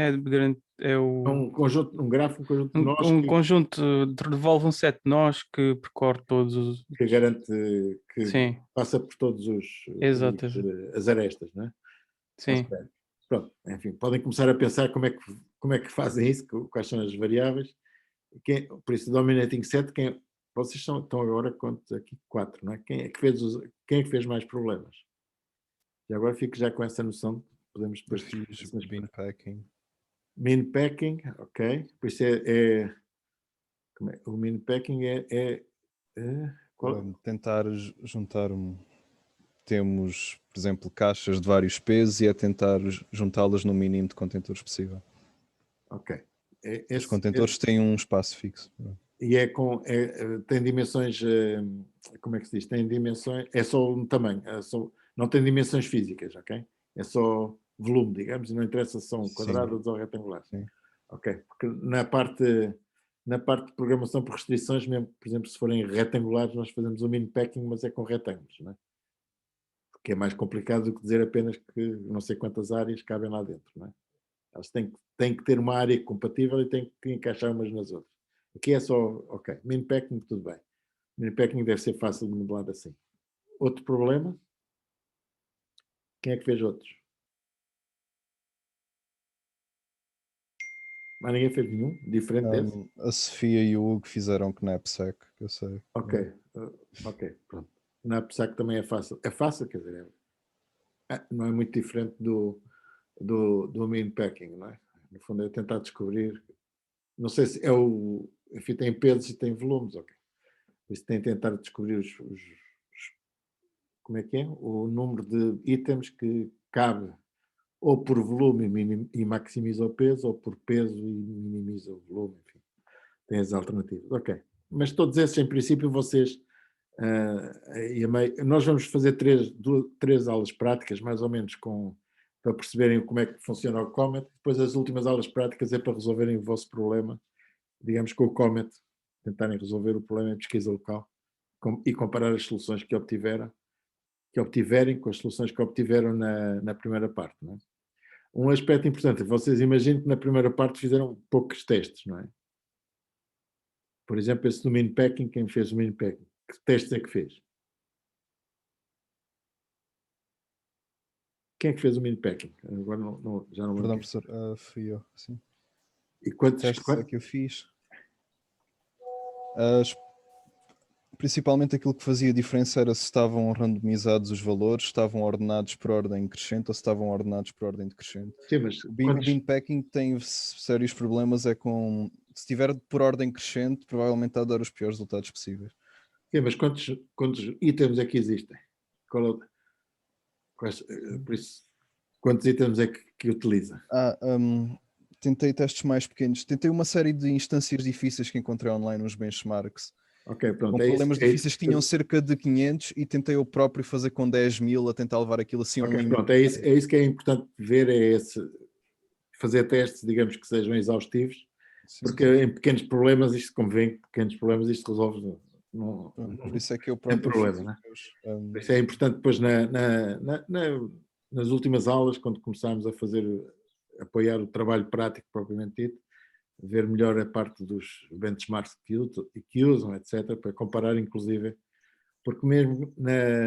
B: É
A: um conjunto, um grafo, um conjunto de nós
B: conjunto devolve um set de nós que percorre todos os...
A: que garante que
B: Sim,
A: passa por todos
B: exato.
A: as arestas, não é?
B: Sim.
A: Pronto, enfim, podem começar a pensar como é que fazem isso, quais são as variáveis. Por isso, Dominating Set, vocês estão agora aqui 4, não é? Quem é que fez mais problemas? E agora fico já com essa noção, podemos depois...
C: Bin packing.
A: Min packing, ok. Por isso o min packing
C: tentar juntar temos, por exemplo, caixas de vários pesos e é tentar juntá-las no mínimo de contentores possível.
A: Ok.
C: Os contentores têm um espaço fixo.
A: e tem dimensões, como é que se diz? Tem dimensões, é só um tamanho, não tem dimensões físicas, ok? É só volume, digamos, e não interessa se são
C: Sim.
A: quadradas ou retangulares.
C: Sim.
A: Ok, porque na parte de programação por restrições, mesmo, por exemplo, se forem retangulares, nós fazemos o min packing, mas é com retângulos, não é? Porque é mais complicado do que dizer apenas que não sei quantas áreas cabem lá dentro, não é? Elas têm que ter uma área compatível e têm que encaixar umas nas outras. Aqui é só, ok, min packing, tudo bem. Min packing deve ser fácil de modelar assim. Outro problema? Quem é que fez outros? Mas ninguém fez nenhum, diferente desse?
C: A Sofia e o Hugo fizeram Knapsack, que eu sei.
A: Ok, ok, pronto. Na AppSac também é fácil. É fácil, quer dizer, não é muito diferente do min packing, não é? No fundo é tentar descobrir, não sei se é enfim, tem pesos e tem volumes, ok. Isso tem que tentar descobrir como é que é? O número de itens que cabe ou por volume e maximiza o peso, ou por peso e minimiza o volume, enfim. Tem as alternativas, ok. Mas todos esses, em princípio, vocês nós vamos fazer três aulas práticas, mais ou menos, para perceberem como é que funciona o Comet. Depois as últimas aulas práticas é para resolverem o vosso problema, digamos, com o Comet, tentarem resolver o problema em pesquisa local e comparar as soluções que obtiverem com as soluções que obtiveram na primeira parte. Não é? Um aspecto importante, vocês imaginem que na primeira parte fizeram poucos testes, não é? Por exemplo, esse do min packing, quem fez o min packing? Que testes é que fez? Quem é que fez o min packing? Agora já não me
C: Perdão,
A: lembro.
C: professor, fui eu, sim.
A: E quantos
C: Testes é que eu fiz. Principalmente aquilo que fazia diferença era se estavam randomizados os valores, se estavam ordenados por ordem crescente ou se estavam ordenados por ordem decrescente.
A: Sim, mas
C: O bin packing tem sérios problemas, se estiver por ordem crescente, provavelmente está a dar os piores resultados possíveis.
A: Sim, mas quantos itens é que existem? Por isso, quantos itens é que utiliza?
C: Tentei testes mais pequenos. Tentei uma série de instâncias difíceis que encontrei online, uns benchmarks.
A: Ok, pronto.
C: Com problemas difíceis que tinham cerca de 500 e tentei eu próprio fazer com 10.000 a tentar levar aquilo assim a um limite.
A: Pronto, é isso que é importante ver, fazer testes, digamos, que sejam exaustivos, sim, porque em pequenos problemas, isto convém, pequenos problemas, isto resolve.
C: Por isso é que eu próprio
A: problema, né? Por isso é importante depois nas últimas aulas, quando começarmos a apoiar o trabalho prático propriamente dito, ver melhor a parte dos benchmarks que usam, etc., para comparar inclusive, porque mesmo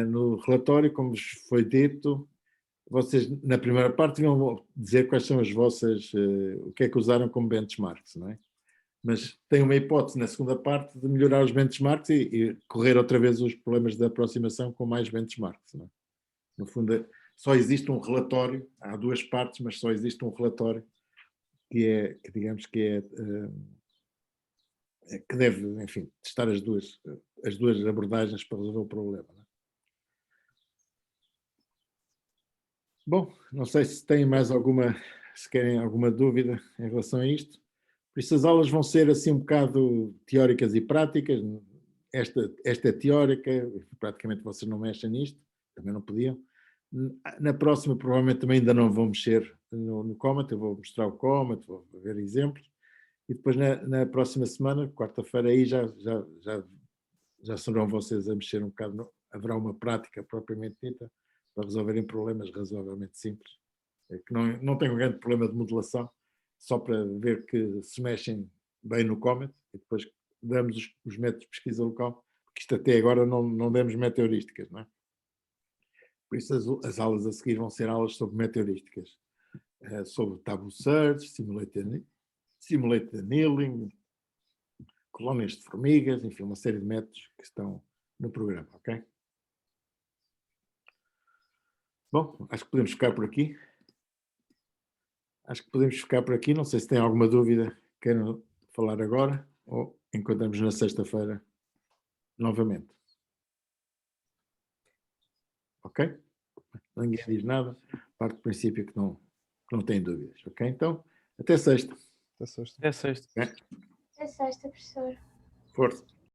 A: no relatório, como vos foi dito, vocês na primeira parte vão dizer quais são as vossas, o que é que usaram como benchmarks, não é? Mas tem uma hipótese na segunda parte de melhorar os benchmarks e correr outra vez os problemas de aproximação com mais benchmarks, não é? No fundo, só existe um relatório, há duas partes, mas só existe um relatório que digamos que que deve, enfim, testar as duas abordagens para resolver o problema. Não é? Bom, não sei se têm mais se querem alguma dúvida em relação a isto. Por isso as aulas vão ser assim um bocado teóricas e práticas. Esta é teórica, praticamente vocês não mexem nisto, também não podiam. Na próxima provavelmente também ainda não vão mexer no Comet, eu vou mostrar o Comet, vou ver exemplos. E depois na próxima semana, quarta-feira, aí já serão vocês a mexer um bocado, haverá uma prática propriamente dita para resolverem problemas razoavelmente simples, que não tem um grande problema de modelação, só para ver que se mexem bem no Comet e depois damos os métodos de pesquisa local, porque isto até agora não demos meteorísticas, não é? Por isso as aulas a seguir vão ser aulas sobre meteorísticas, sobre Tabu Search, Simulated Annealing, colónias de formigas, enfim, uma série de métodos que estão no programa, ok? Bom, acho que podemos ficar por aqui. Não sei se tem alguma dúvida que queiram falar agora ou encontramos na sexta-feira novamente. Ok? Ninguém diz nada. Parte do princípio que não tem dúvidas. Ok? Então, até sexta.
C: Até sexta.
B: É sexta.
A: Okay?
D: Até sexta, professor.
A: Força.